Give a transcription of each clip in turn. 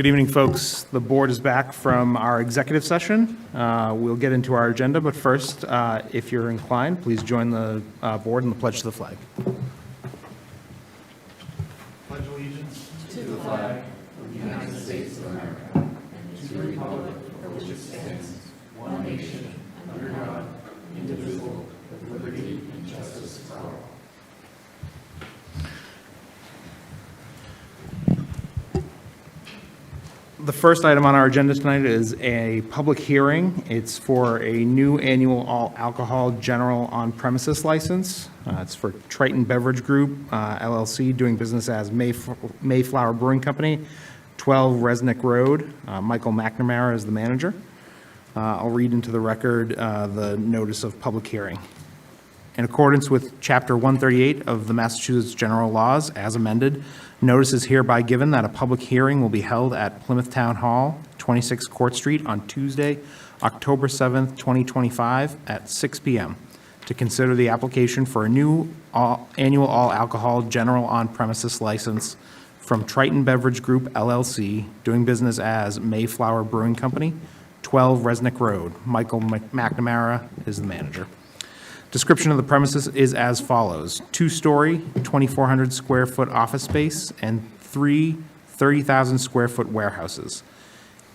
Good evening, folks. The board is back from our executive session. We'll get into our agenda, but first, if you're inclined, please join the board in the pledge to the flag. Pledge allegiance to the flag of the United States of America and to the republic for which it stands, one nation, under God, indivisible, with liberty and justice for all. The first item on our agenda tonight is a public hearing. It's for a new annual all alcohol general on-premises license. It's for Triton Beverage Group, LLC, doing business as Mayflower Brewing Company, 12 Resnick Road. Michael McNamara is the manager. I'll read into the record the notice of public hearing. In accordance with Chapter 138 of the Massachusetts General Laws, as amended, notice is hereby given that a public hearing will be held at Plymouth Town Hall, 26 Court Street, on Tuesday, October 7th, 2025, at 6 p.m. to consider the application for a new annual all-alcohol general on-premises license from Triton Beverage Group, LLC, doing business as Mayflower Brewing Company, 12 Resnick Road. Michael McNamara is the manager. Description of the premises is as follows: two-story, 2,400 square foot office space and three 30,000 square foot warehouses,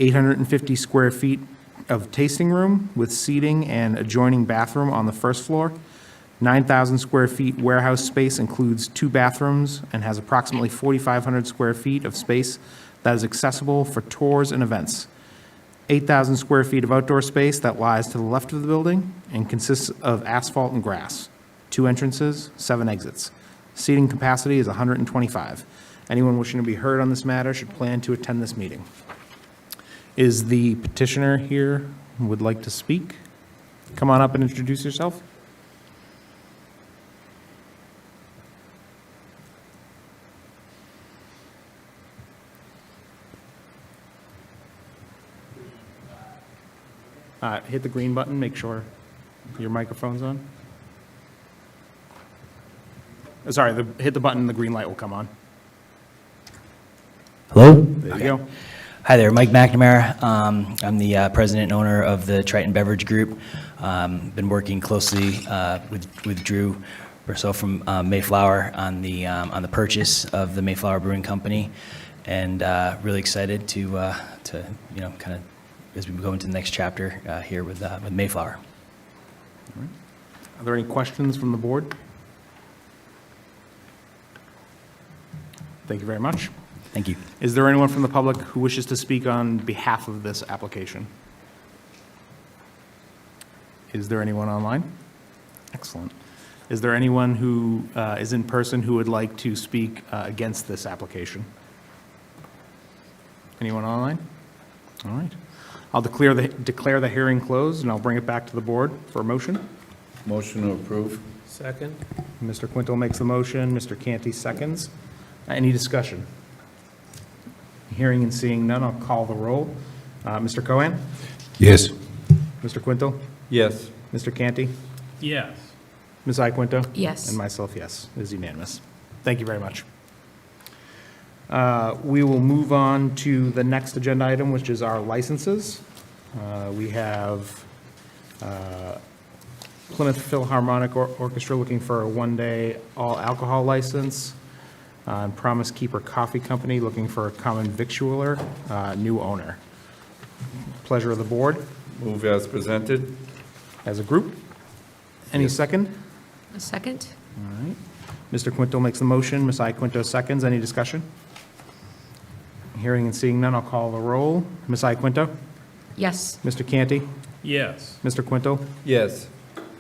850 square feet of tasting room with seating and adjoining bathroom on the first floor. 9,000 square feet warehouse space includes two bathrooms and has approximately 4,500 square feet of space that is accessible for tours and events. 8,000 square feet of outdoor space that lies to the left of the building and consists of asphalt and grass. 2 entrances, 7 exits. Seating capacity is 125. Anyone wishing to be heard on this matter should plan to attend this meeting. Is the petitioner here who would like to speak? Come on up and introduce yourself. Hit the green button, make sure your microphone's on. Sorry, hit the button, the green light will come on. Hello? There you go. Hi there, Mike McNamara. I'm the president and owner of the Triton Beverage Group. Been working closely with Drew Rousseau from Mayflower on the purchase of the Mayflower Brewing Company, and really excited to kind of as we go into the next chapter here with Mayflower. All right. Are there any questions from the board? Thank you very much. Thank you. Is there anyone from the public who wishes to speak on behalf of this application? Is there anyone online? Excellent. Is there anyone who is in person who would like to speak against this application? Anyone online? All right. I'll declare the hearing closed, and I'll bring it back to the board for a motion. Motion to approve. Second. Mr. Quintal makes the motion, Mr. Canty seconds. Any discussion? Hearing and seeing none, I'll call the roll. Mr. Cohen? Yes. Mr. Quintal? Yes. Mr. Canty? Yes. Ms. Iaquinto? Yes. And myself, yes. It is unanimous. Thank you very much. We will move on to the next agenda item, which is our licenses. We have Plymouth Philharmonic Orchestra looking for a one-day all-alcohol license. And Promise Keeper Coffee Company looking for a common victualler, new owner. Pleasure of the board. Move as presented. As a group. Any second? A second? All right. Mr. Quintal makes the motion, Ms. Iaquinto seconds. Any discussion? Hearing and seeing none, I'll call the roll. Ms. Iaquinto? Yes. Mr. Canty? Yes. Mr. Quintal? Yes.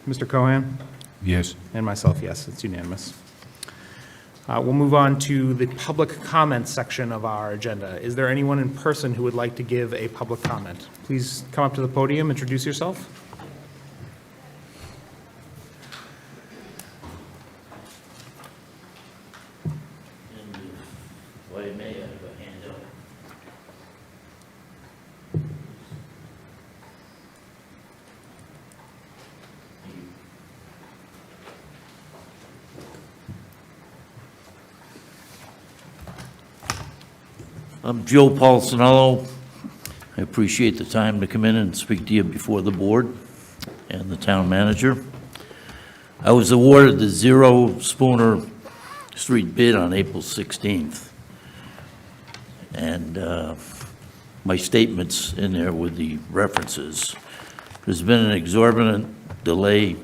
Mr. Cohen? Yes. And myself, yes. It's unanimous. We'll move on to the public comment section of our agenda. Is there anyone in person who would like to give a public comment? Please come up to the podium, introduce yourself. I'm Joe Paulsonello. I appreciate the time to come in and speak to you before the board and the town manager. I was awarded the Zero Spooner Street bid on April 16th. And my statements in there with the references. There's been an exorbitant delay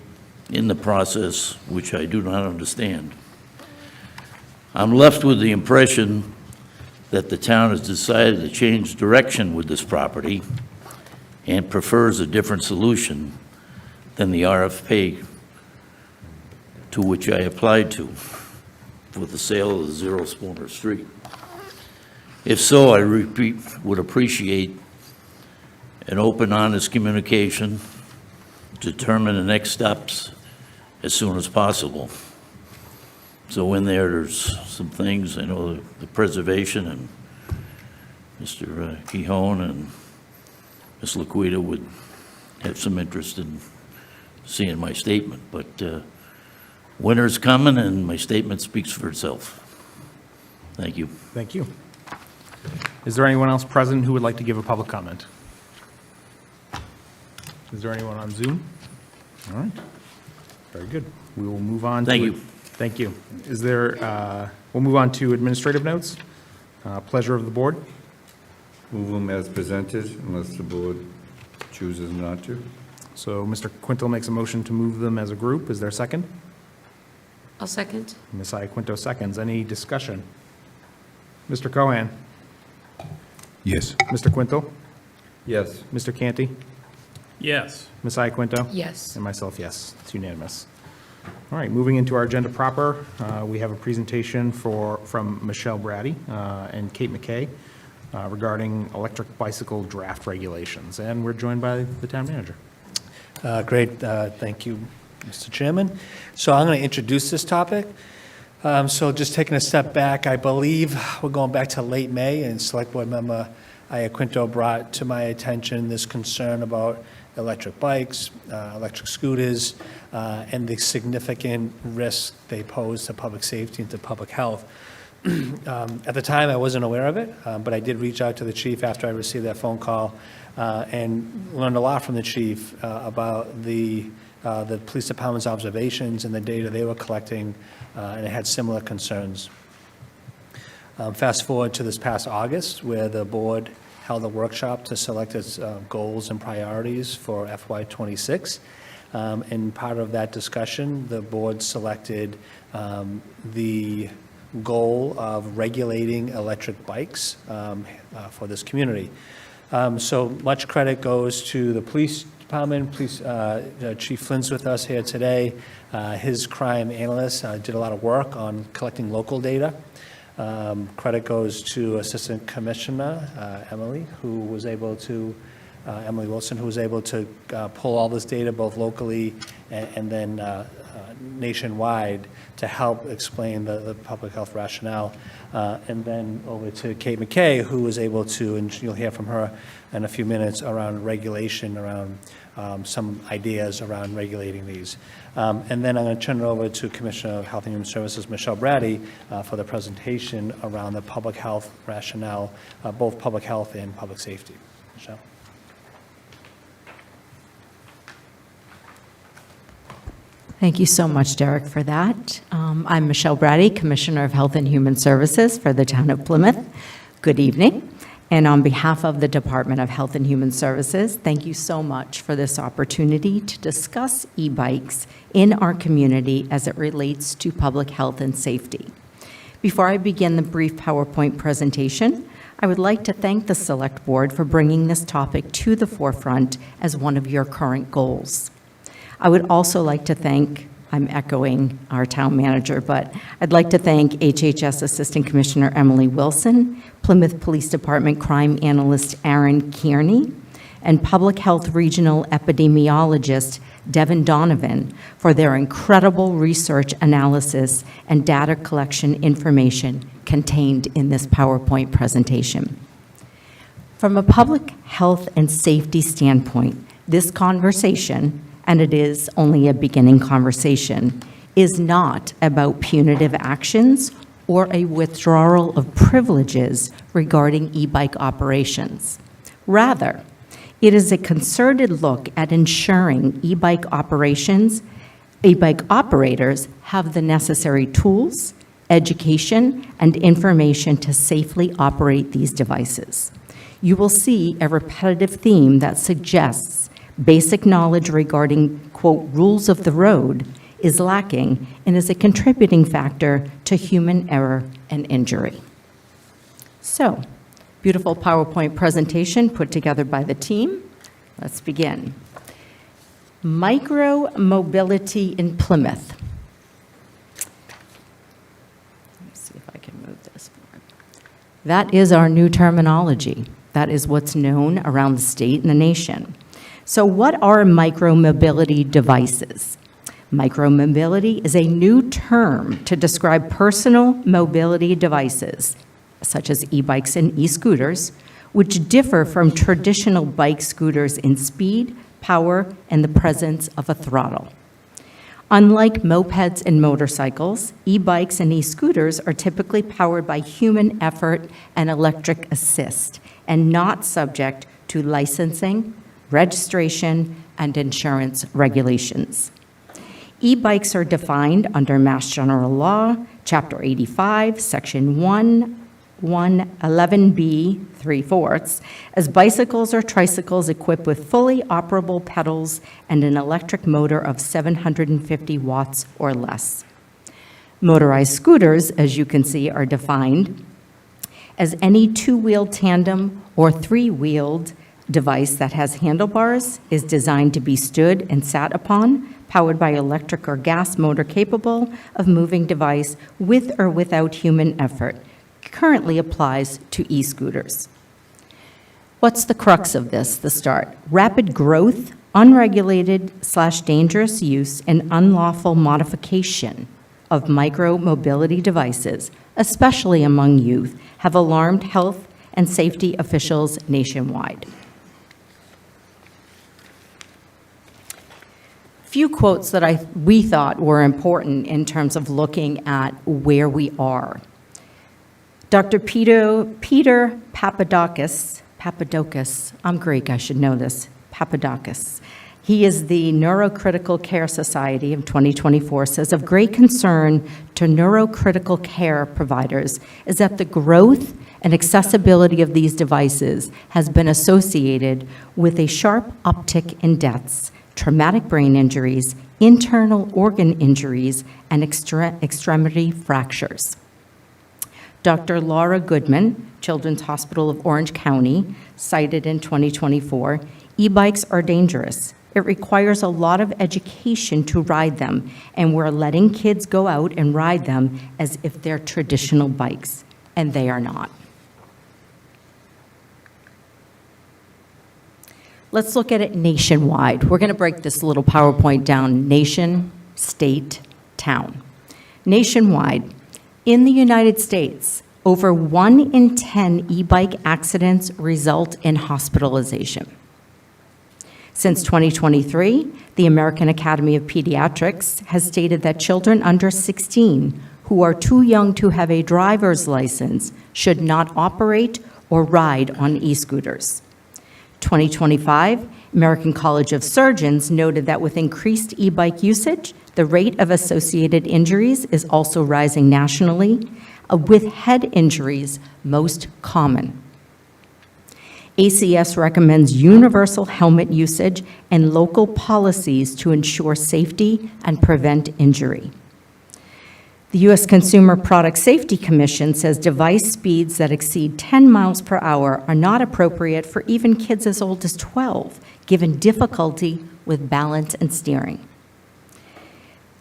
in the process, which I do not understand. I'm left with the impression that the town has decided to change direction with this property and prefers a different solution than the RFP to which I applied to for the sale of the Zero Spooner Street. If so, I would appreciate an open, honest communication to determine the next steps as soon as possible. So in there's some things, I know the preservation and Mr. Kehoe and Ms. Laquita would have some interest in seeing my statement, but winter's coming and my statement speaks for itself. Thank you. Thank you. Is there anyone else present who would like to give a public comment? Is there anyone on Zoom? All right. Very good. We will move on. Thank you. Thank you. Is there, we'll move on to administrative notes. Pleasure of the board. Move them as presented unless the board chooses not to. So Mr. Quintal makes a motion to move them as a group. Is there a second? I'll second. Ms. Iaquinto seconds. Any discussion? Mr. Cohan? Yes. Mr. Quintal? Yes. Mr. Canty? Yes. Ms. Iaquinto? Yes. And myself, yes. It's unanimous. All right, moving into our agenda proper, we have a presentation from Michelle Brady and Kate McKay regarding electric bicycle draft regulations, and we're joined by the town manager. Great, thank you, Mr. Chairman. So I'm going to introduce this topic. So just taking a step back, I believe we're going back to late May, and Select Board Member Iaquinto brought to my attention this concern about electric bikes, electric scooters, and the significant risk they pose to public safety and to public health. At the time, I wasn't aware of it, but I did reach out to the chief after I received that phone call and learned a lot from the chief about the police department's observations and the data they were collecting, and it had similar concerns. Fast forward to this past August, where the board held a workshop to select its goals and priorities for FY26. And part of that discussion, the board selected the goal of regulating electric bikes for this community. So much credit goes to the police department. Chief Flynn's with us here today. His crime analyst did a lot of work on collecting local data. Credit goes to Assistant Commissioner Emily, who was able to, Emily Wilson, who was able to pull all this data both locally and then nationwide to help explain the public health rationale. And then over to Kate McKay, who was able to, and you'll hear from her in a few minutes, around regulation, around some ideas around regulating these. And then I'm going to turn it over to Commissioner of Health and Human Services, Michelle Brady, for the presentation around the public health rationale, both public health and public safety. Michelle. Thank you so much, Derek, for that. I'm Michelle Brady, Commissioner of Health and Human Services for the town of Plymouth. Good evening. And on behalf of the Department of Health and Human Services, thank you so much for this opportunity to discuss e-bikes in our community as it relates to public health and safety. Before I begin the brief PowerPoint presentation, I would like to thank the Select Board for bringing this topic to the forefront as one of your current goals. I would also like to thank, I'm echoing our town manager, but I'd like to thank HHS Assistant Commissioner Emily Wilson, Plymouth Police Department Crime Analyst Aaron Kearney, and Public Health Regional Epidemiologist Devin Donovan for their incredible research analysis and data collection information contained in this PowerPoint presentation. From a public health and safety standpoint, this conversation, and it is only a beginning conversation, is not about punitive actions or a withdrawal of privileges regarding e-bike operations. Rather, it is a concerted look at ensuring e-bike operators have the necessary tools, education, and information to safely operate these devices. You will see a repetitive theme that suggests basic knowledge regarding, quote, rules of the road is lacking and is a contributing factor to human error and injury. So, beautiful PowerPoint presentation put together by the team. Let's begin. Micro-mobility in Plymouth. Let me see if I can move this forward. That is our new terminology. That is what's known around the state and the nation. So what are micro-mobility devices? Micromobility is a new term to describe personal mobility devices, such as e-bikes and e-scooters, which differ from traditional bike scooters in speed, power, and the presence of a throttle. Unlike mopeds and motorcycles, e-bikes and e-scooters are typically powered by human effort and electric assist, and not subject to licensing, registration, and insurance regulations. E-bikes are defined under Mass General Law, Chapter 85, Section 11B, 3/4, as bicycles or tricycles equipped with fully operable pedals and an electric motor of 750 watts or less. Motorized scooters, as you can see, are defined as any two-wheeled tandem or three-wheeled device that has handlebars, is designed to be stood and sat upon, powered by electric or gas motor capable of moving device with or without human effort, currently applies to e-scooters. What's the crux of this, the start? Rapid growth, unregulated/dangerous use, and unlawful modification of micro-mobility devices, especially among youth, have alarmed health and safety officials nationwide. Few quotes that we thought were important in terms of looking at where we are. Dr. Peter Papadakis, I'm Greek, I should know this, Papadakis. He is the Neurocritical Care Society of 2024, says of great concern to neurocritical care providers is that the growth and accessibility of these devices has been associated with a sharp uptick in deaths, traumatic brain injuries, internal organ injuries, and extremity fractures. Dr. Laura Goodman, Children's Hospital of Orange County, cited in 2024, e-bikes are dangerous. It requires a lot of education to ride them, and we're letting kids go out and ride them as if they're traditional bikes, and they are not. Let's look at it nationwide. We're going to break this little PowerPoint down nation, state, town. Nationwide, in the United States, over 1 in 10 e-bike accidents result in hospitalization. Since 2023, the American Academy of Pediatrics has stated that children under 16 who are too young to have a driver's license should not operate or ride on e-scooters. 2025, American College of Surgeons noted that with increased e-bike usage, the rate of associated injuries is also rising nationally, with head injuries most common. ACS recommends universal helmet usage and local policies to ensure safety and prevent injury. The U.S. Consumer Product Safety Commission says device speeds that exceed 10 miles per hour are not appropriate for even kids as old as 12, given difficulty with balance and steering.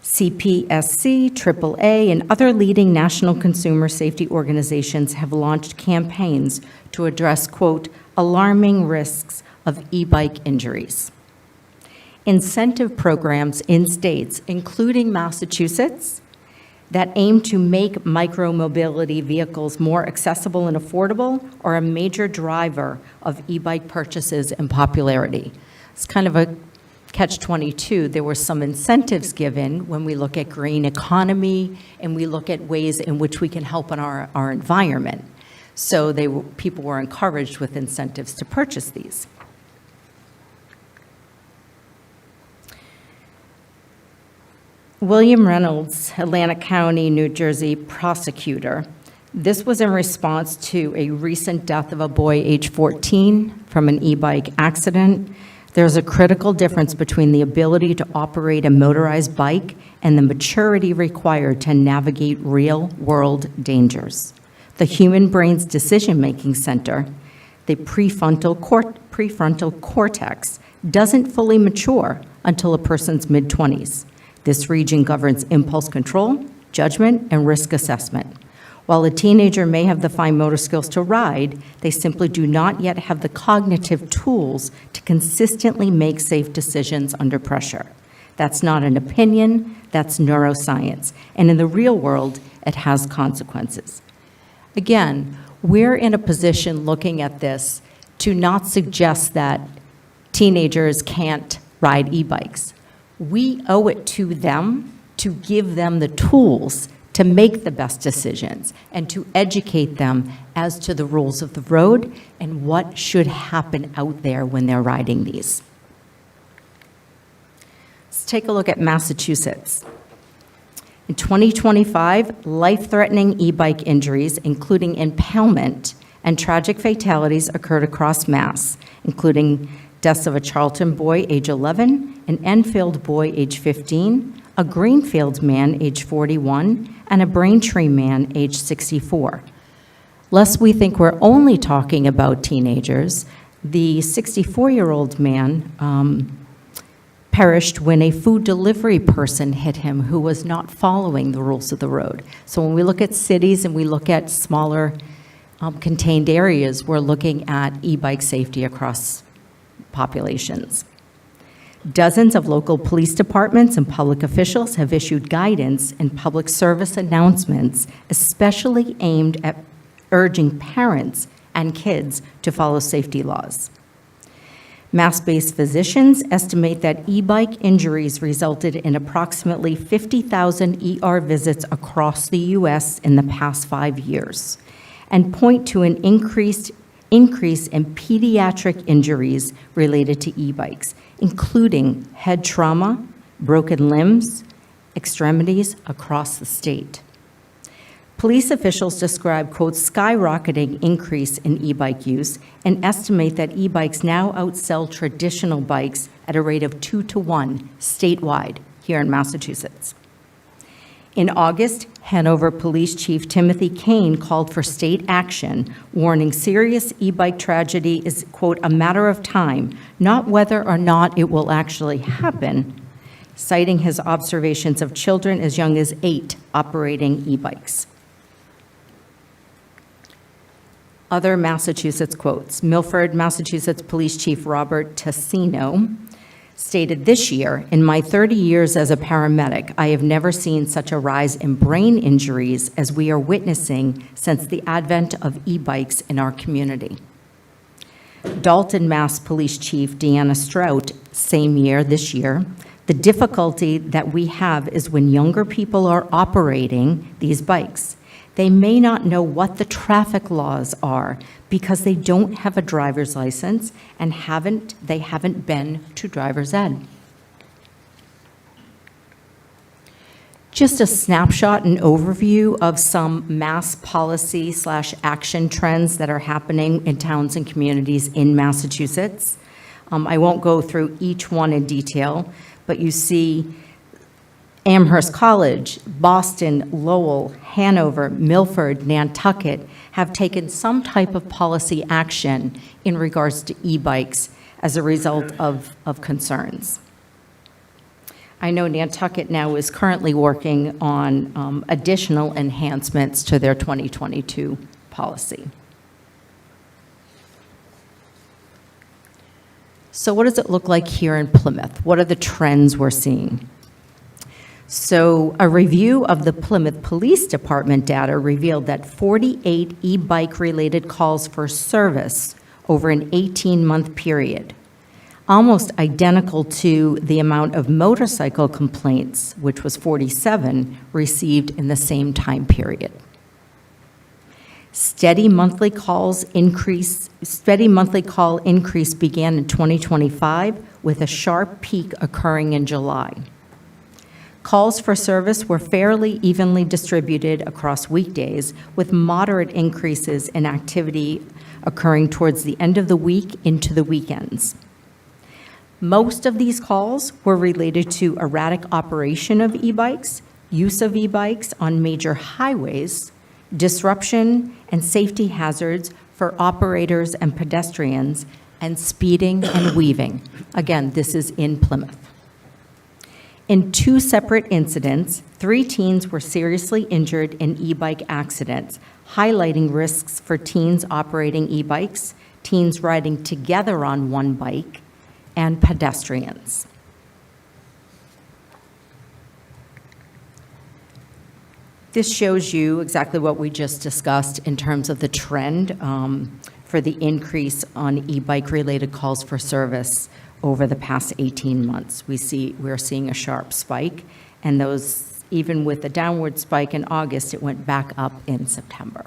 CPSC, AAA, and other leading national consumer safety organizations have launched campaigns to address, quote, alarming risks of e-bike injuries. Incentive programs in states, including Massachusetts, that aim to make micromobility vehicles more accessible and affordable are a major driver of e-bike purchases and popularity. It's kind of a catch-22. There were some incentives given when we look at green economy and we look at ways in which we can help on our environment. So people were encouraged with incentives to purchase these. William Reynolds, Atlantic County, New Jersey prosecutor. This was in response to a recent death of a boy age 14 from an e-bike accident. There's a critical difference between the ability to operate a motorized bike and the maturity required to navigate real-world dangers. The human brain's decision-making center, the prefrontal cortex, doesn't fully mature until a person's mid-20s. This region governs impulse control, judgment, and risk assessment. While a teenager may have the fine motor skills to ride, they simply do not yet have the cognitive tools to consistently make safe decisions under pressure. That's not an opinion, that's neuroscience. And in the real world, it has consequences. Again, we're in a position looking at this to not suggest that teenagers can't ride e-bikes. We owe it to them to give them the tools to make the best decisions and to educate them as to the rules of the road and what should happen out there when they're riding these. Let's take a look at Massachusetts. In 2025, life-threatening e-bike injuries, including impalement and tragic fatalities, occurred across Mass, including deaths of a Charlton boy, age 11, an Enfield boy, age 15, a Greenfield man, age 41, and a Braintree man, age 64. Lest we think we're only talking about teenagers, the 64-year-old man perished when a food delivery person hit him who was not following the rules of the road. So when we look at cities and we look at smaller contained areas, we're looking at e-bike safety across populations. Dozens of local police departments and public officials have issued guidance and public service announcements, especially aimed at urging parents and kids to follow safety laws. Mass-based physicians estimate that e-bike injuries resulted in approximately 50,000 ER visits across the U.S. in the past 5 years, and point to an increase in pediatric injuries related to e-bikes, including head trauma, broken limbs, extremities across the state. Police officials describe, quote, skyrocketing increase in e-bike use and estimate that e-bikes now outsell traditional bikes at a rate of 2 to 1 statewide here in Massachusetts. In August, Hanover Police Chief Timothy Kane called for state action, warning serious e-bike tragedy is, quote, a matter of time, not whether or not it will actually happen, citing his observations of children as young as 8 operating e-bikes. Other Massachusetts quotes. Milford, Massachusetts Police Chief Robert Tassino stated this year, in my 30 years as a paramedic, I have never seen such a rise in brain injuries as we are witnessing since the advent of e-bikes in our community. Dalton, Mass Police Chief Deanna Strout, same year, this year, the difficulty that we have is when younger people are operating these bikes. They may not know what the traffic laws are because they don't have a driver's license and they haven't been to driver's ed. Just a snapshot and overview of some mass policy / action trends that are happening in towns and communities in Massachusetts. I won't go through each one in detail, but you see Amherst College, Boston, Lowell, Hanover, Milford, Nantucket have taken some type of policy action in regards to e-bikes as a result of concerns. I know Nantucket now is currently working on additional enhancements to their 2022 policy. So what does it look like here in Plymouth? What are the trends we're seeing? So a review of the Plymouth Police Department data revealed that 48 e-bike related calls for service over an 18-month period. almost identical to the amount of motorcycle complaints, which was 47, received in the same time period. Steady monthly call increase began in 2025 with a sharp peak occurring in July. Calls for service were fairly evenly distributed across weekdays, with moderate increases in activity occurring towards the end of the week into the weekends. Most of these calls were related to erratic operation of e-bikes, use of e-bikes on major highways, disruption and safety hazards for operators and pedestrians, and speeding and weaving. Again, this is in Plymouth. In 2 separate incidents, 3 teens were seriously injured in e-bike accidents, highlighting risks for teens operating e-bikes, teens riding together on one bike, and pedestrians. This shows you exactly what we just discussed in terms of the trend for the increase on e-bike related calls for service over the past 18 months. We're seeing a sharp spike, and those, even with the downward spike in August, it went back up in September.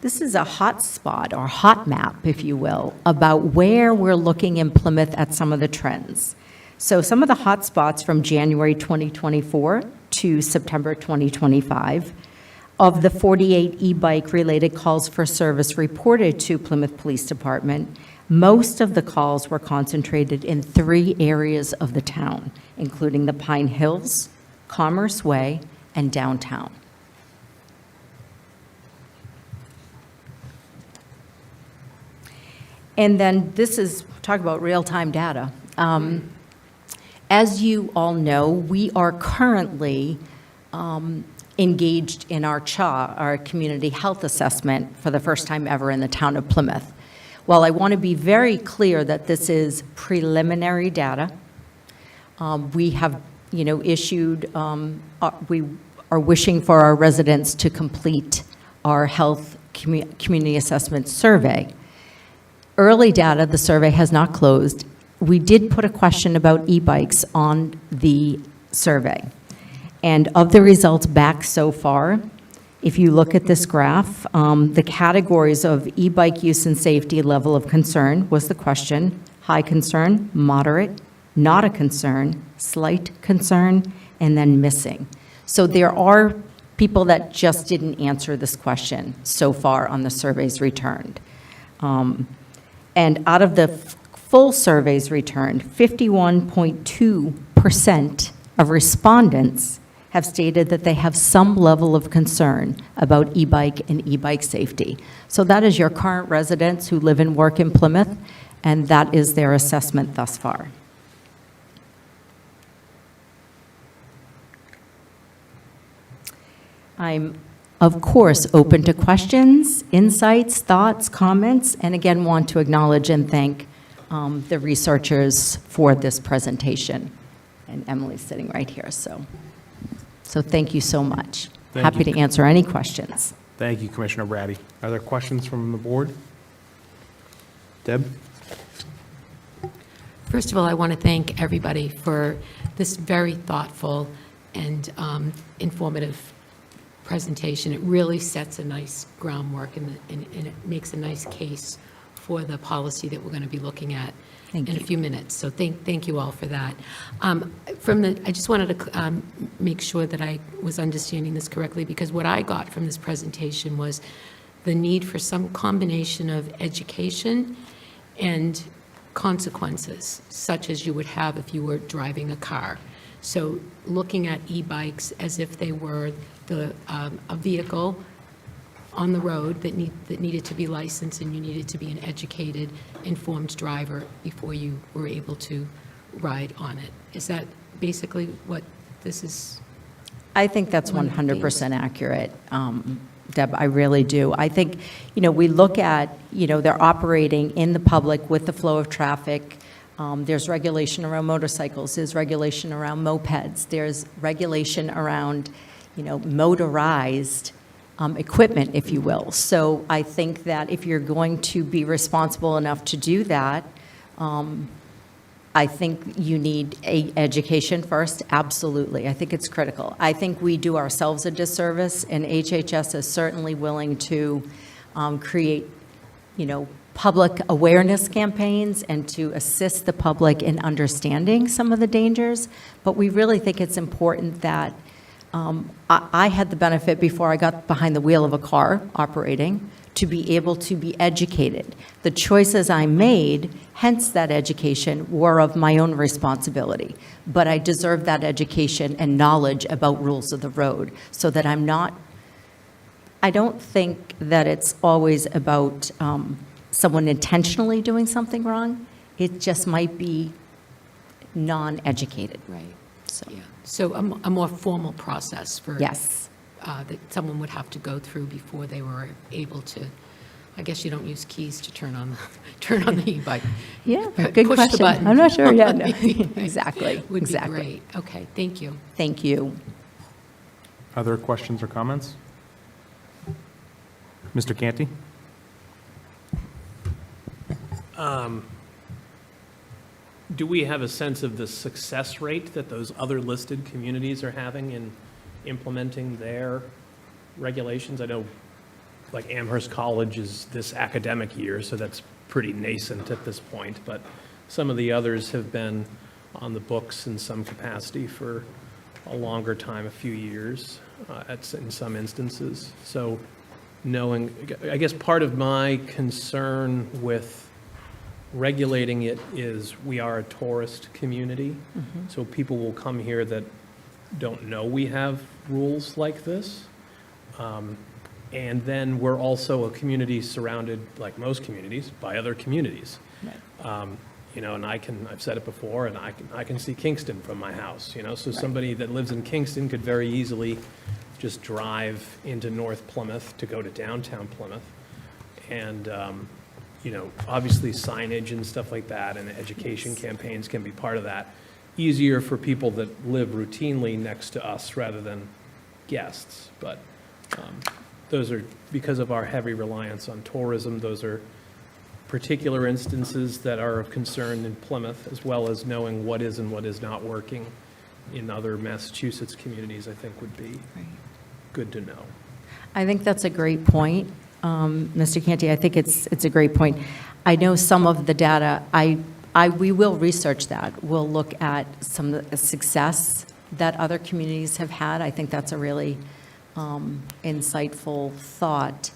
This is a hot spot, or hot map, if you will, about where we're looking in Plymouth at some of the trends. So some of the hot spots from January 2024 to September 2025, of the 48 e-bike related calls for service reported to Plymouth Police Department, most of the calls were concentrated in 3 areas of the town, including the Pine Hills, Commerce Way, and downtown. And then this is, talk about real-time data. As you all know, we are currently engaged in our CHA, our Community Health Assessment, for the first time ever in the town of Plymouth. While I want to be very clear that this is preliminary data, we have, issued, we are wishing for our residents to complete our health community assessment survey. Early data, the survey has not closed. We did put a question about e-bikes on the survey. And of the results back so far, if you look at this graph, the categories of e-bike use and safety level of concern was the question: high concern, moderate, not a concern, slight concern, and then missing. So there are people that just didn't answer this question so far on the surveys returned. And out of the full surveys returned, 51.2% of respondents have stated that they have some level of concern about e-bike and e-bike safety. So that is your current residents who live and work in Plymouth, and that is their assessment thus far. I'm, of course, open to questions, insights, thoughts, comments, and again, want to acknowledge and thank the researchers for this presentation. And Emily's sitting right here, so thank you so much. Thank Happy you. to answer any questions. Thank you, Commissioner Brady. Are there questions from the board? Deb? First of all, I want to thank everybody for this very thoughtful and informative presentation. It really sets a nice groundwork, and it makes a nice case for the policy that we're going to be looking at Thank in a you. few minutes. So thank you all for that. I just wanted to make sure that I was understanding this correctly, because what I got from this presentation was the need for some combination of education and consequences, such as you would have if you were driving a car. So looking at e-bikes as if they were a vehicle on the road that needed to be licensed, and you needed to be an educated, informed driver before you were able to ride on it. Is that basically what this is? I think that's One of the 100% accurate, Deb, I really do. I think, we look at, they're operating in the public with the flow of traffic. There's regulation around motorcycles, there's regulation around mopeds, there's regulation around, motorized equipment, if you will. So I think that if you're going to be responsible enough to do that, I think you need education first, absolutely. I think it's critical. I think we do ourselves a disservice, and HHS is certainly willing to create, public awareness campaigns and to assist the public in understanding some of the dangers. But we really think it's important that I had the benefit before I got behind the wheel of a car operating to be able to be educated. The choices I made, hence that education, were of my own responsibility. But I deserve that education and knowledge about rules of the road so that I don't think that it's always about someone intentionally doing something wrong. It just might be non-educated. Right. So, Yeah. So a more formal process for. yes. That someone would have to go through before they were able to, I guess you don't use keys to turn on the e-bike. Yeah, Pu- good push the question. button. I'm not sure, yeah, no. on the e-bike Exactly, Would be exactly. great. Okay, thank you. Thank you. Other questions or comments? Mr. Canty? Do we have a sense of the success rate that those other listed communities are having in implementing their regulations? I know, like Amherst College is this academic year, so that's pretty nascent at this point, but some of the others have been on the books in some capacity for a longer time, a few years, in some instances. So knowing, I guess part of my concern with regulating it is we are a tourist community, so people will come here that don't know we have rules like this. And then we're also a community surrounded, like most communities, by other communities. And I've said it before, and I can see Kingston from my house, so somebody that lives in Kingston could very easily just drive into North Plymouth to go to downtown Plymouth. And, obviously signage and stuff like that and education campaigns can be part of that. Easier for people that live routinely next to us rather than guests. But those are, because of our heavy reliance on tourism, those are particular instances that are of concern in Plymouth, as well as knowing what is and what is not working in other Massachusetts communities, I think would be good to know. I think that's a great point, Mr. Canty. I think it's a great point. I know some of the data, we will research that. We'll look at some of the success that other communities have had. I think that's a really insightful thought.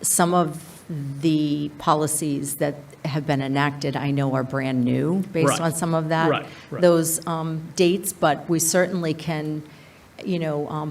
Some of the policies that have been enacted, I know, are brand new based Right. on some of that, Right. those dates, but we certainly can,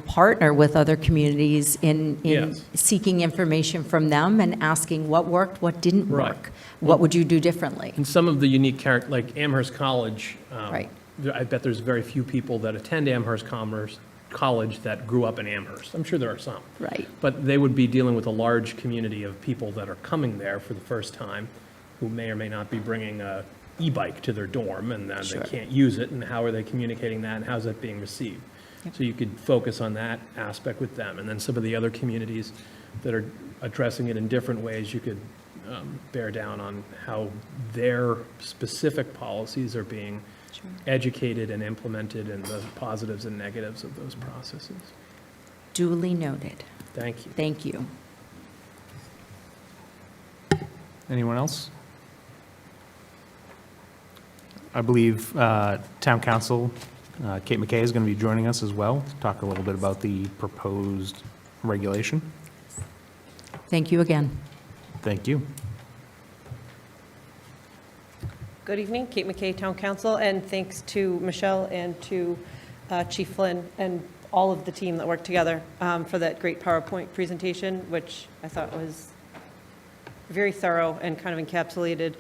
partner with other communities in Yes. seeking information from them and asking what worked, what didn't Right. work, what would you do differently? And some of the unique character, like Amherst College, Right. I bet there's very few people that attend Amherst College that grew up in Amherst. I'm sure there are some. Right. But they would be dealing with a large community of people that are coming there for the first time, who may or may not be bringing a e-bike to their dorm, and then Sure. they can't use it, and how are they communicating that, and how's that being received? So you could focus on that aspect with them. And then some of the other communities that are addressing it in different ways, you could bear down on how their specific policies are being educated and implemented, and the positives and negatives of those processes. Duly noted. Thank you. Thank you. Anyone else? I believe Town Council, Kate McKay, is going to be joining us as well to talk a little bit about the proposed regulation. Thank you again. Thank you. Good evening, Kate McKay, Town Council, and thanks to Michelle and to Chief Flynn and all of the team that worked together for that great PowerPoint presentation, which I thought was very thorough and kind of encapsulated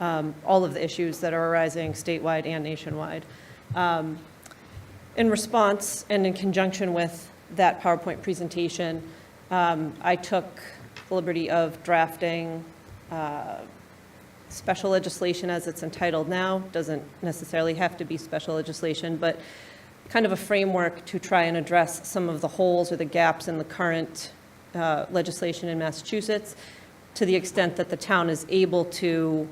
all of the issues that are arising statewide and nationwide. In response and in conjunction with that PowerPoint presentation, I took the liberty of drafting special legislation as it's entitled now. Doesn't necessarily have to be special legislation, but kind of a framework to try and address some of the holes or the gaps in the current legislation in Massachusetts to the extent that the town is able to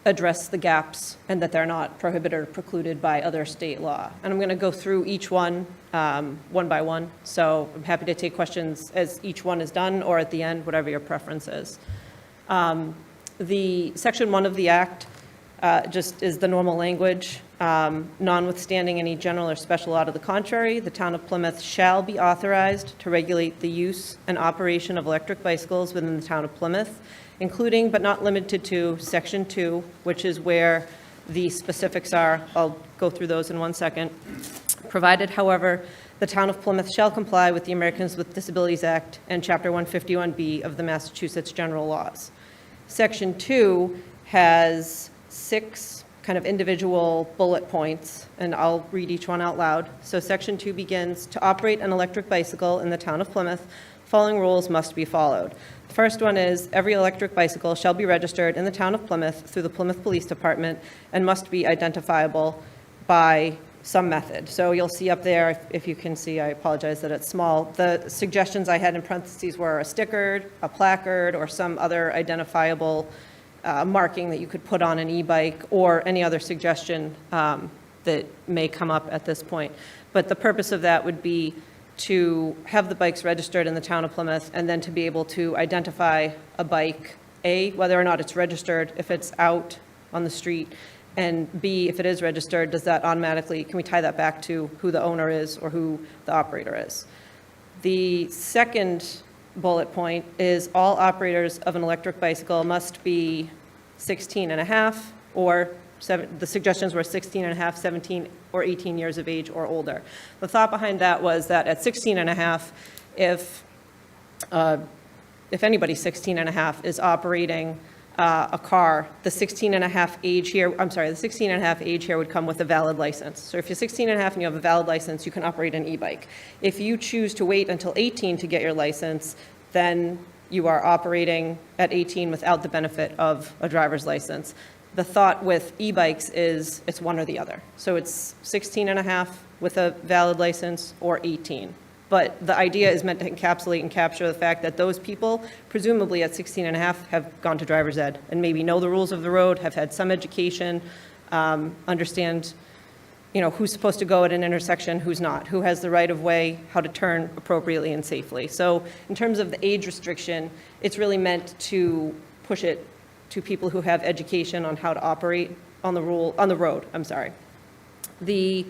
address the gaps and that they're not prohibited or precluded by other state law. And I'm going to go through each one by one. So I'm happy to take questions as each one is done or at the end, whatever your preference is. The Section 1 of the Act just is the normal language. Notwithstanding any general or special law to the contrary, the town of Plymouth shall be authorized to regulate the use and operation of electric bicycles within the town of Plymouth, including but not limited to Section 2, which is where the specifics are. I'll go through those in 1 second. Provided, however, the town of Plymouth shall comply with the Americans with Disabilities Act and Chapter 151B of the Massachusetts General Laws. Section 2 has 6 kind of individual bullet points, and I'll read each one out loud. So Section 2 begins, to operate an electric bicycle in the town of Plymouth, following rules must be followed. The first one is, every electric bicycle shall be registered in the town of Plymouth through the Plymouth Police Department and must be identifiable by some method. So you'll see up there, if you can see, I apologize that it's small, the suggestions I had in parentheses were a sticker, a placard, or some other identifiable marking that you could put on an e-bike, or any other suggestion that may come up at this point. But the purpose of that would be to have the bikes registered in the town of Plymouth, and then to be able to identify a bike, A, whether or not it's registered, if it's out on the street, and B, if it is registered, does that automatically, can we tie that back to who the owner is or who the operator is? The second bullet point is all operators of an electric bicycle must be 16 and a half, or the suggestions were 16 and a half, 17, or 18 years of age or older. The thought behind that was that at 16 and a half, if anybody 16 and a half is operating a car, the 16 and a half age here, the 16 and a half age here would come with a valid license. So if you're 16 and a half and you have a valid license, you can operate an e-bike. If you choose to wait until 18 to get your license, then you are operating at 18 without the benefit of a driver's license. The thought with e-bikes is it's one or the other. So it's 16 and a half with a valid license or 18. But the idea is meant to encapsulate and capture the fact that those people, presumably at 16 and a half, have gone to driver's ed and maybe know the rules of the road, have had some education, understand, who's supposed to go at an intersection, who's not, who has the right of way, how to turn appropriately and safely. So in terms of the age restriction, it's really meant to push it to people who have education on how to operate on the road. The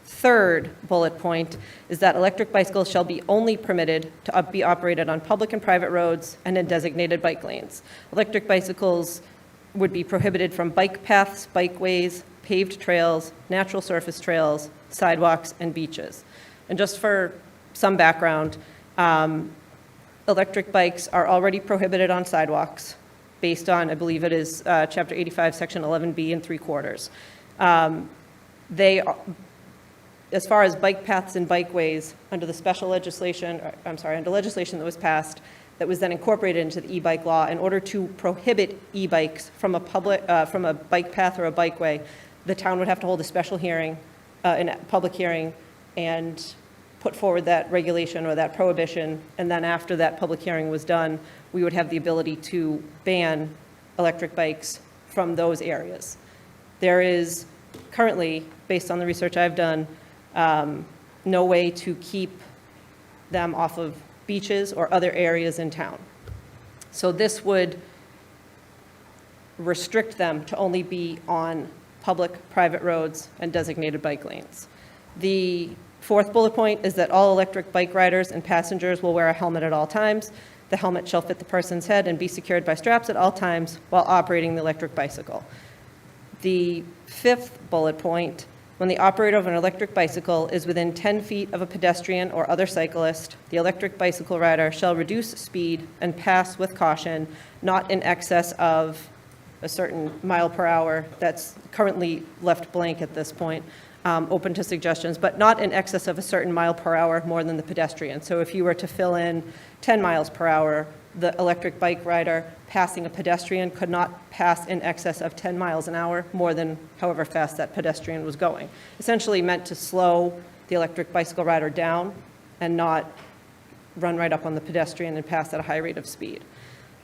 third bullet point is that electric bicycles shall be only permitted to be operated on public and private roads and in designated bike lanes. Electric bicycles would be prohibited from bike paths, bikeways, paved trails, natural surface trails, sidewalks, and beaches. And just for some background, electric bikes are already prohibited on sidewalks based on, I believe it is Chapter 85, Section 11B and 3/4. They are, as far as bike paths and bikeways, under the special legislation, under legislation that was passed, that was then incorporated into the e-bike law, in order to prohibit e-bikes from a bike path or a bikeway, the town would have to hold a special hearing, a public hearing, and put forward that regulation or that prohibition, and then after that public hearing was done, we would have the ability to ban electric bikes from those areas. There is currently, based on the research I've done, no way to keep them off of beaches or other areas in town. So this would restrict them to only be on public, private roads and designated bike lanes. The fourth bullet point is that all electric bike riders and passengers will wear a helmet at all times. The helmet shall fit the person's head and be secured by straps at all times while operating the electric bicycle. The fifth bullet point, when the operator of an electric bicycle is within 10 feet of a pedestrian or other cyclist, the electric bicycle rider shall reduce speed and pass with caution, not in excess of a certain mile per hour. That's currently left blank at this point, open to suggestions, but not in excess of a certain mile per hour more than the pedestrian. So if you were to fill in 10 miles per hour, the electric bike rider passing a pedestrian could not pass in excess of 10 miles an hour, more than however fast that pedestrian was going. Essentially meant to slow the electric bicycle rider down and not run right up on the pedestrian and pass at a high rate of speed.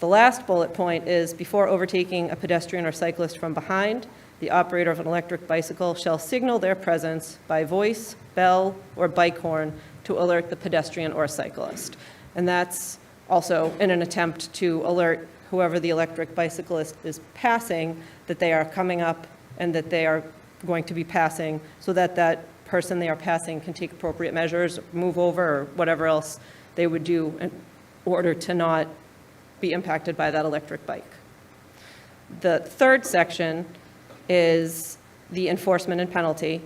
The last bullet point is, before overtaking a pedestrian or cyclist from behind, the operator of an electric bicycle shall signal their presence by voice, bell, or bike horn to alert the pedestrian or cyclist. And that's also in an attempt to alert whoever the electric bicyclist is passing that they are coming up and that they are going to be passing, so that that person they are passing can take appropriate measures, move over, or whatever else they would do in order to not be impacted by that electric bike. The third section is the enforcement and penalty.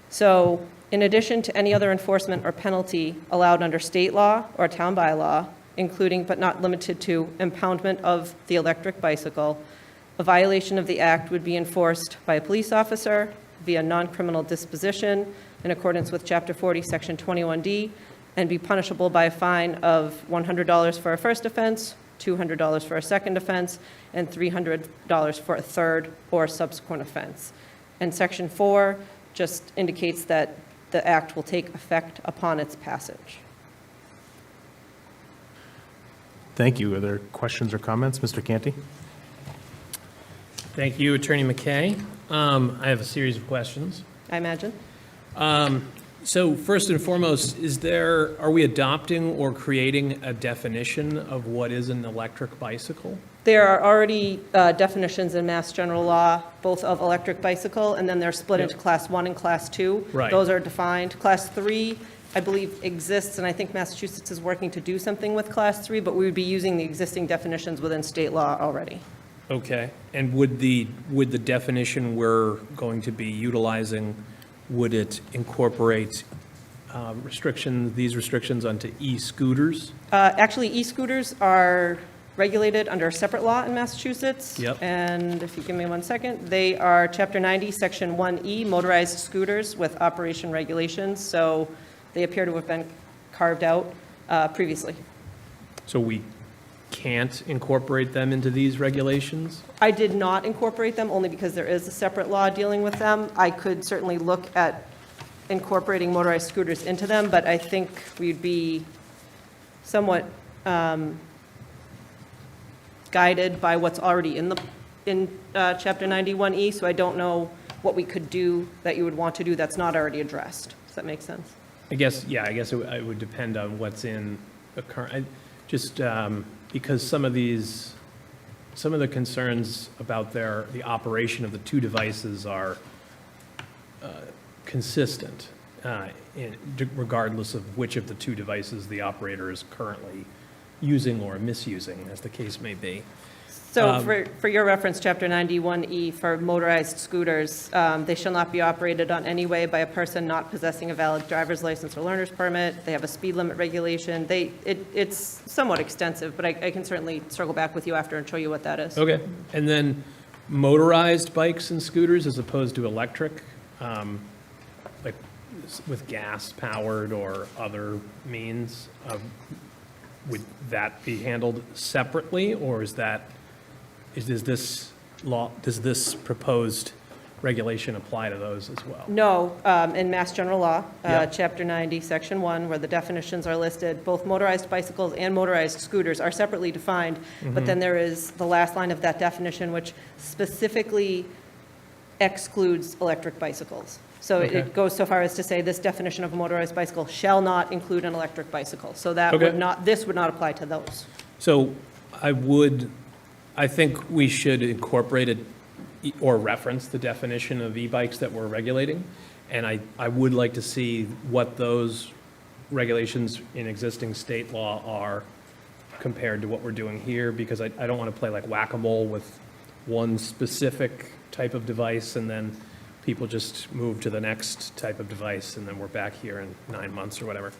So in addition to any other enforcement or penalty allowed under state law or town bylaw, including but not limited to impoundment of the electric bicycle, a violation of the act would be enforced by a police officer via non-criminal disposition in accordance with Chapter 40, Section 21D, and be punishable by a fine of $100 for a first offense, $200 for a second offense, and $300 for a third or subsequent offense. And Section 4 just indicates that the act will take effect upon its passage. Thank you. Are there questions or comments? Mr. Canty? Thank you, Attorney McKay. I have a series of questions. I imagine. So first and foremost, are we adopting or creating a definition of what is an electric bicycle? There are already definitions in Mass General Law, both of electric bicycle, and then they're split into Class 1 and Class 2. Right. Those are defined. Class 3, I believe, exists, and I think Massachusetts is working to do something with Class 3, but we would be using the existing definitions within state law already. Okay, and would the definition we're going to be utilizing, would it incorporate these restrictions onto e-scooters? Actually, e-scooters are regulated under a separate law in Massachusetts. Yep. And if you give me 1 second, they are Chapter 90, Section 1E, motorized scooters with operation regulations. So they appear to have been carved out previously. So we can't incorporate them into these regulations? I did not incorporate them only because there is a separate law dealing with them. I could certainly look at incorporating motorized scooters into them, but I think we'd be somewhat guided by what's already in Chapter 91E, so I don't know what we could do that you would want to do that's not already addressed. Does that make sense? I guess it would depend on what's in the current, because some of the concerns about the operation of the two devices are consistent, regardless of which of the two devices the operator is currently using or misusing, as the case may be. So for your reference, Chapter 91E, for motorized scooters, they shall not be operated on any way by a person not possessing a valid driver's license or learner's permit. They have a speed limit regulation. It's somewhat extensive, but I can certainly circle back with you after and show you what that is. Okay, and then motorized bikes and scooters as opposed to electric, like with gas-powered or other means, would that be handled separately, or does this proposed regulation apply to those as well? No, in Mass General Law, Yep. Chapter 90, Section 1, where the definitions are listed, both motorized bicycles and motorized scooters are separately defined, but then there is the last line of that definition, which specifically excludes electric bicycles. So Okay. it goes so far as to say this definition of a motorized bicycle shall not include an electric bicycle. So that Okay. would not, this would not apply to those. So I think we should incorporate it or reference the definition of e-bikes that we're regulating. And I would like to see what those regulations in existing state law are compared to what we're doing here, because I don't want to play like whack-a-mole with one specific type of device and then people just move to the next type of device and then we're back here in 9 months or whatever.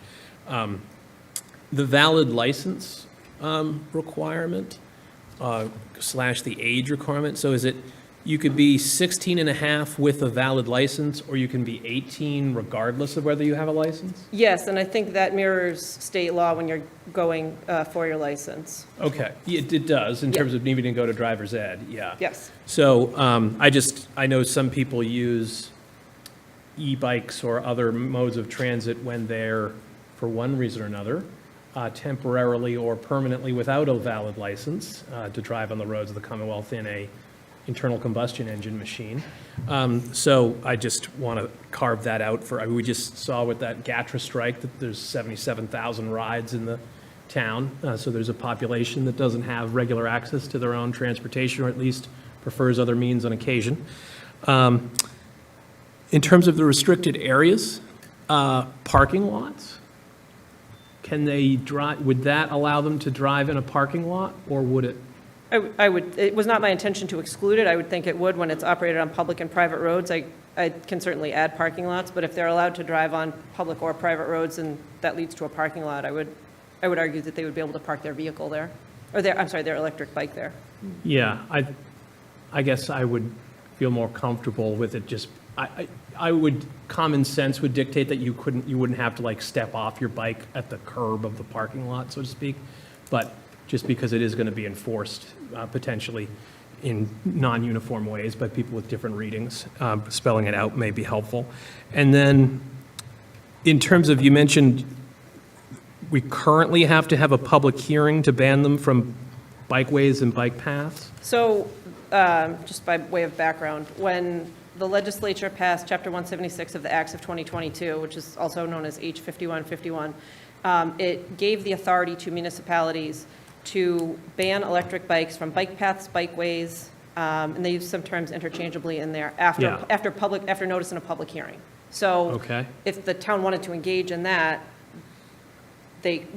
The valid license requirement / the age requirement, so is it, you could be 16 and a half with a valid license, or you can be 18 regardless of whether you have a license? Yes, and I think that mirrors state law when you're going for your license. Okay, it does, in terms of needing to go to driver's ed, yeah. Yes. So I know some people use e-bikes or other modes of transit when they're, for one reason or another, temporarily or permanently without a valid license to drive on the roads of the Commonwealth in a internal combustion engine machine. So I just want to carve that out for, we just saw with that GATRA strike that there's 77,000 rides in the town. So there's a population that doesn't have regular access to their own transportation, or at least prefers other means on occasion. In terms of the restricted areas, parking lots, can they drive, would that allow them to drive in a parking lot, or would it? I would, it was not my intention to exclude it. I would think it would when it's operated on public and private roads. I can certainly add parking lots, but if they're allowed to drive on public or private roads and that leads to a parking lot, I would argue that they would be able to park their vehicle there, or their electric bike there. Yeah, I guess I would feel more comfortable with it just, I would, common sense would dictate that you wouldn't have to like step off your bike at the curb of the parking lot, so to speak. But just because it is going to be enforced potentially in non-uniform ways by people with different readings, spelling it out may be helpful. And then in terms of, you mentioned we currently have to have a public hearing to ban them from bikeways and bike paths? So, just by way of background, when the legislature passed Chapter 176 of the Acts of 2022, which is also known as H 5151, it gave the authority to municipalities to ban electric bikes from bike paths, bikeways, and they use some terms interchangeably in there, after notice in a public hearing. So Okay. if the town wanted to engage in that,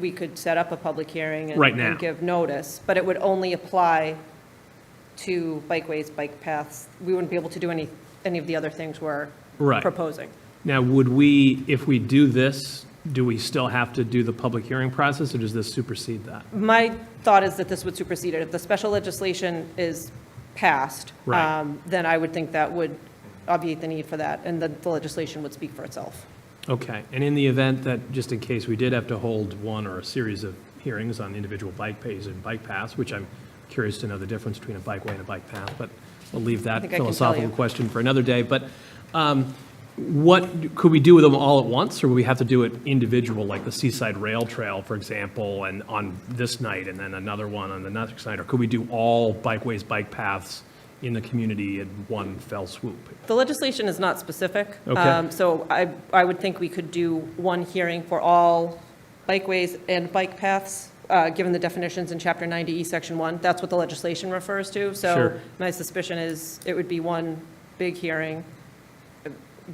we could set up a public hearing Right now. and give notice, but it would only apply to bikeways, bike paths. We wouldn't be able to do any of the other things we're Right. proposing. Now, would we, if we do this, do we still have to do the public hearing process, or does this supersede that? My thought is that this would supersede it. If the special legislation is passed, Right. then I would think that would obviate the need for that, and the legislation would speak for itself. Okay, and in the event that, just in case we did have to hold one or a series of hearings on individual bike pays and bike paths, which I'm curious to know the difference between a bikeway and a bike path, but we'll leave that think I can tell philosophical you. question for another day. But what, could we do with them all at once, or would we have to do it individual, like the Seaside Rail Trail, for example, and on this night, and then another one on the next night? Or could we do all bikeways, bike paths in the community in one fell swoop? The legislation is not specific. Okay. So I would think we could do one hearing for all bikeways and bike paths, given the definitions in Chapter 90E, Section 1. That's what the legislation refers to. So Sure. my suspicion is it would be one big hearing,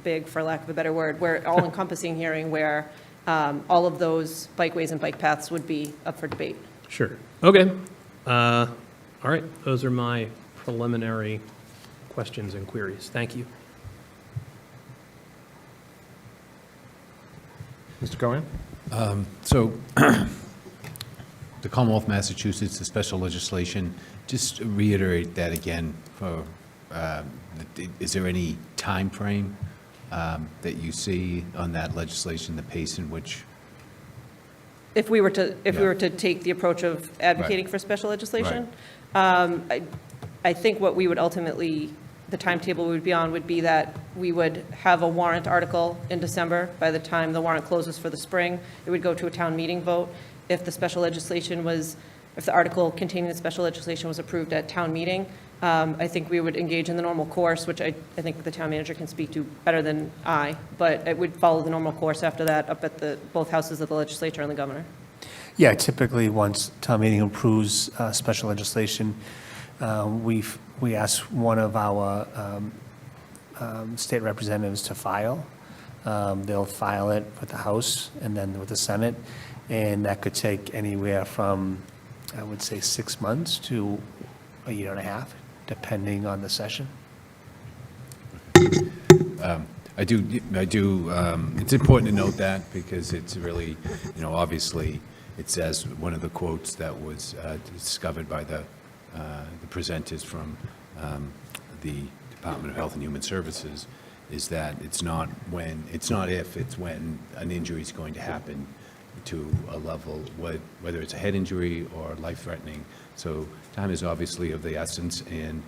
big for lack of a better word, where all-encompassing hearing where all of those bikeways and bike paths would be up for debate. Sure. Okay. All right, those are my preliminary questions and queries. Thank you. Mr. Cohen? So, the Commonwealth of Massachusetts, the special legislation, just reiterate that again for, is there any time frame that you see on that legislation, the pace in which? If we were to Yeah. take the approach of advocating for special legislation, I think what we would ultimately, the timetable we would be on would be that we would have a warrant article in December. By the time the warrant closes for the spring, it would go to a town meeting vote. If the special legislation was, if the article containing the special legislation was approved at town meeting, I think we would engage in the normal course, which I think the town manager can speak to better than I, but it would follow the normal course after that up at both houses of the legislature and the governor. Yeah, typically, once town meeting approves special legislation, we ask one of our state representatives to file. They'll file it with the House and then with the Senate, and that could take anywhere from, I would say, 6 months to a year and a half, depending on the session. I do, it's important to note that because it's really, obviously, it says one of the quotes that was discovered by the presenters from the Department of Health and Human Services is that it's not if, it's when an injury is going to happen to a level, whether it's a head injury or life-threatening. So time is obviously of the essence, and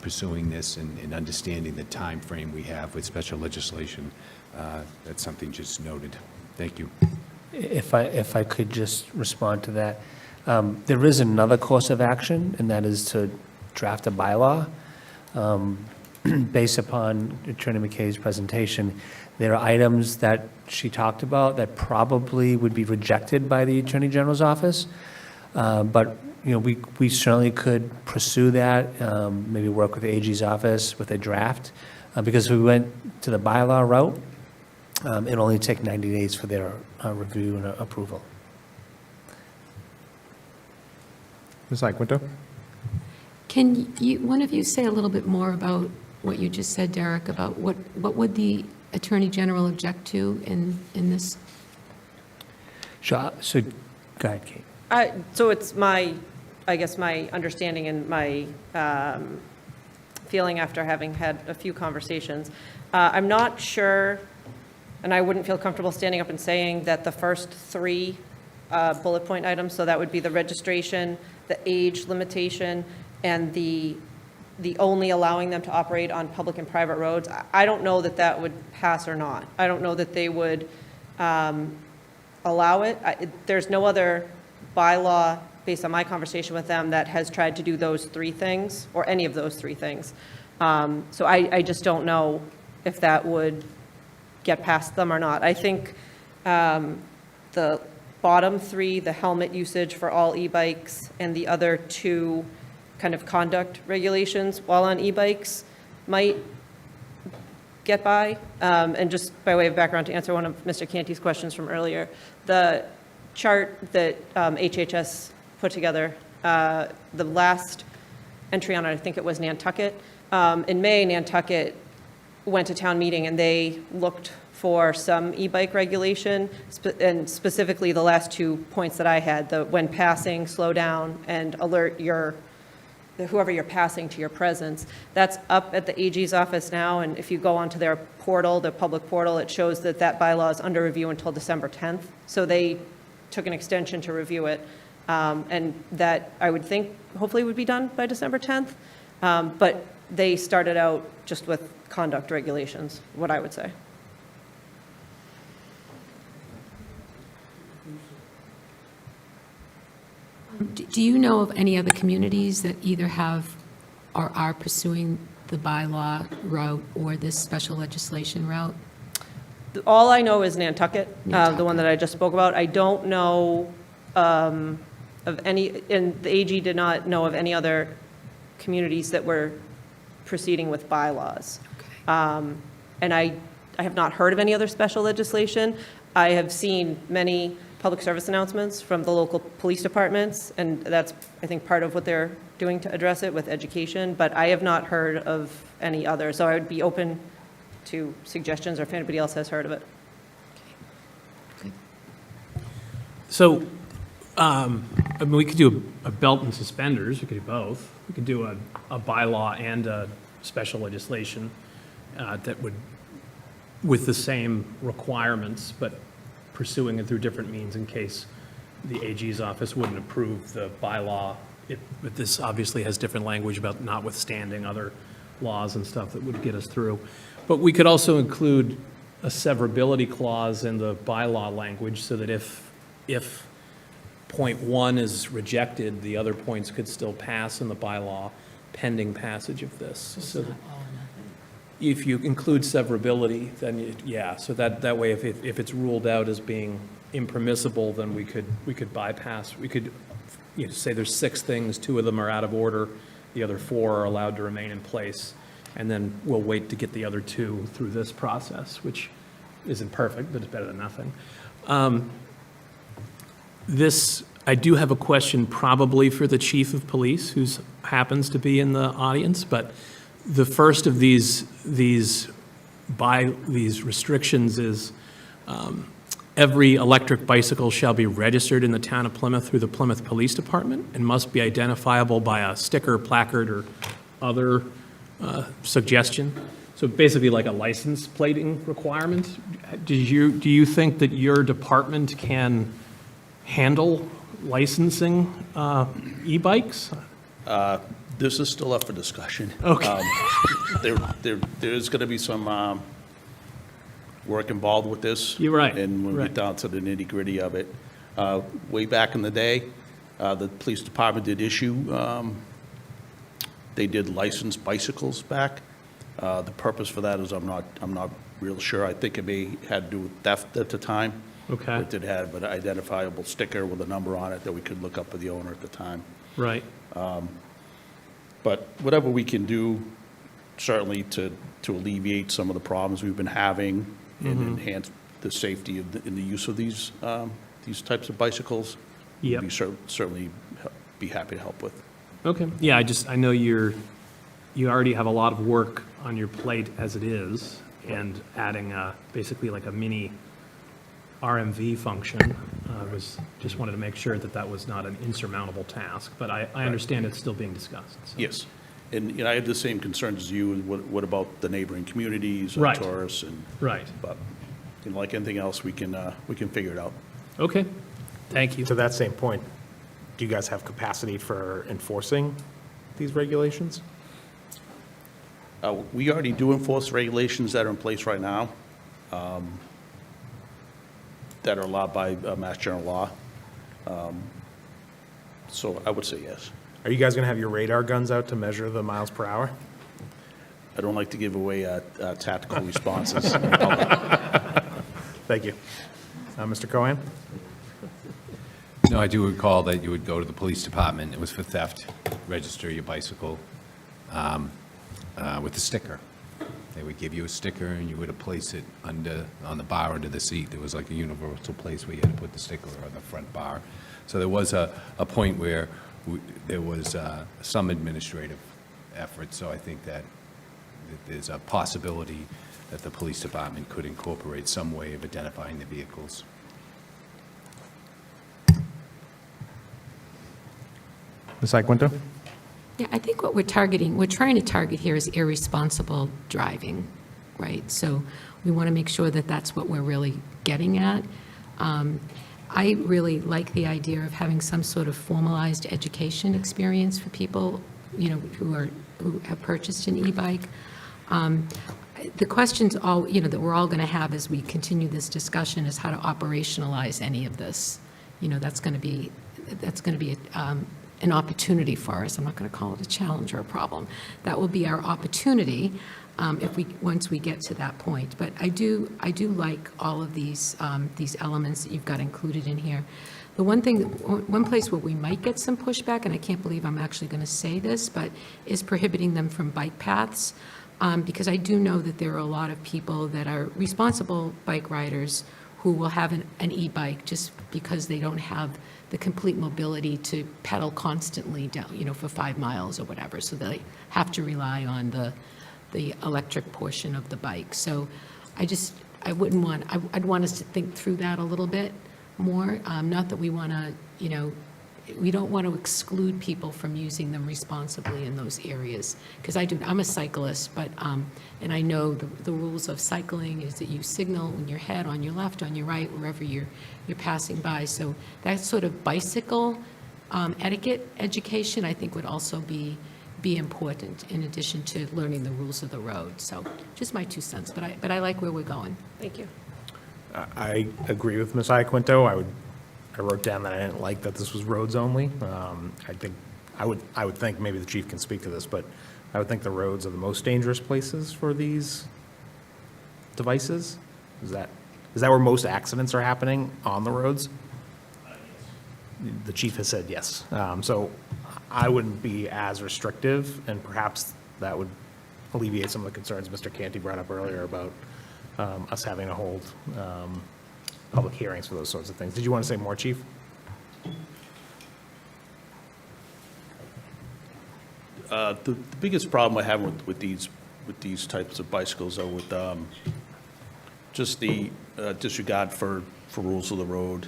pursuing this and understanding the time frame we have with special legislation, that's something just noted. Thank you. if I could just respond to that. There is another course of action, and that is to draft a bylaw. Based upon Attorney McKay's presentation, there are items that she talked about that probably would be rejected by the Attorney General's office. But, you know, we certainly could pursue that, maybe work with the AG's office with a draft. Because if we went to the bylaw route, it'll only take 90 days for their review and approval. Ms. Iaquinto? Can you, one of you say a little bit more about what you just said, Derek, about what would the Attorney General object to in this? Sure, so, go ahead, Kate. So it's my, I guess, my understanding and my feeling after having had a few conversations. I'm not sure, and I wouldn't feel comfortable standing up and saying that the first three bullet point items, so that would be the registration, the age limitation, and the only allowing them to operate on public and private roads. I don't know that that would pass or not. I don't know that they would allow it. There's no other bylaw, based on my conversation with them, that has tried to do those three things, or any of those three things. So I just don't know if that would get past them or not. I think the bottom three, the helmet usage for all e-bikes, and the other two kind of conduct regulations while on e-bikes might get by. And just by way of background, to answer one of Mr. Canty's questions from earlier, the chart that HHS put together, the last entry on it, I think it was Nantucket. In May, Nantucket went to town meeting and they looked for some e-bike regulation, and specifically the last 2 points that I had, the when passing, slow down, and alert whoever you're passing to your presence. That's up at the AG's office now, and if you go onto their portal, the public portal, it shows that that bylaw is under review until December 10th. So they took an extension to review it, and that I would think hopefully would be done by December 10th. But they started out just with conduct regulations, what I would say. Do you know of any other communities that either have or are pursuing the bylaw route or this special legislation route? All I know is Nantucket, the Nantucket. one that I just spoke about. I don't know of any, and the AG did not know of any other communities that were proceeding with bylaws. Okay. And I have not heard of any other special legislation. I have seen many public service announcements from the local police departments, and that's, I think, part of what they're doing to address it with education, but I have not heard of any other. So I would be open to suggestions, or if anybody else has heard of it. Good. So, I mean, we could do a belt and suspenders, we could do both. We could do a bylaw and a special legislation that would, with the same requirements, but pursuing it through different means in case the AG's office wouldn't approve the bylaw. But this obviously has different language about notwithstanding other laws and stuff that would get us through. But we could also include a severability clause in the bylaw language so that if point one is rejected, the other points could still pass in the bylaw pending passage of this. So that if you include severability, then yeah, so that way if it's ruled out as being impermissible, then we could bypass, we could, you know, say there's 6 things, 2 of them are out of order, the other 4 are allowed to remain in place, and then we'll wait to get the other 2 through this process, which isn't perfect, but it's better than nothing. I do have a question probably for the chief of police, who happens to be in the audience, but the first of these restrictions is every electric bicycle shall be registered in the town of Plymouth through the Plymouth Police Department and must be identifiable by a sticker, placard, or other suggestion. So basically like a license plating requirement. Do you think that your department can handle licensing e-bikes? This is still up for discussion. Okay. There's going to be some work involved with this. You're right, And when we right. get down to the nitty-gritty of it. Way back in the day, the police department did issue, they did license bicycles back. The purpose for that is I'm not real sure. I think it may had to do with theft at the time. Okay. It did have an identifiable sticker with a number on it that we could look up for the owner at the time. Right. But whatever we can do, certainly to alleviate some of the problems we've been having and enhance the safety in the use of these types of bicycles, Yep. we certainly be happy to help with. Okay. Yeah, I know you already have a lot of work on your plate as it is, and adding basically like a mini RMV function just wanted to make sure that was not an insurmountable task, but I understand it's still being discussed. So. Yes. And I have the same concerns as you. What about the neighboring communities, Right. tourists? And Right. But like anything else, we can figure it out. Okay. Thank you. To that same point, do you guys have capacity for enforcing these regulations? We already do enforce regulations that are in place right now, that are allowed by Mass General Law. So I would say yes. Are you guys going to have your radar guns out to measure the miles per hour? I don't like to give away tactical responses. Thank you. Mr. Cohen? No, I do recall that you would go to the police department, it was for theft, register your bicycle with a sticker. They would give you a sticker, and you would place it on the bar under the seat. There was like a universal place where you had to put the sticker on the front bar. So there was a point where there was some administrative effort, so I think that there's a possibility that the police department could incorporate some way of identifying the vehicles. Ms. Iaquinto? Yeah, I think what we're trying to target here is irresponsible driving, right? So we want to make sure that that's what we're really getting at. I really like the idea of having some sort of formalized education experience for people, who have purchased an e-bike. The questions that we're all going to have as we continue this discussion is how to operationalize any of this. That's going to be an opportunity for us. I'm not going to call it a challenge or a problem. That will be our opportunity once we get to that point. But I do like all of these elements that you've got included in here. The one place where we might get some pushback, and I can't believe I'm actually going to say this, but is prohibiting them from bike paths, because I do know that there are a lot of people that are responsible bike riders who will have an e-bike just because they don't have the complete mobility to pedal constantly down, for 5 miles or whatever. So they have to rely on the electric portion of the bike. So I'd want us to think through that a little bit more. Not that we want to, we don't want to exclude people from using them responsibly in those areas. Because I'm a cyclist, but, and I know the rules of cycling is that you signal when you're head on your left, on your right, wherever you're passing by. So that sort of bicycle etiquette education, I think, would also be important in addition to learning the rules of the road. So just my 2 cents, but I like where we're going. Thank you. I agree with Ms. Iaquinto. I wrote down that I didn't like that this was roads only. I would think, maybe the chief can speak to this, but I would think the roads are the most dangerous places for these devices. Is that where most accidents are happening, on the roads? The chief has said yes. So I wouldn't be as restrictive, and perhaps that would alleviate some of the concerns Mr. Canty brought up earlier about us having to hold public hearings for those sorts of things. Did you want to say more, Chief? The biggest problem I have with these types of bicycles are with just the disregard for rules of the road,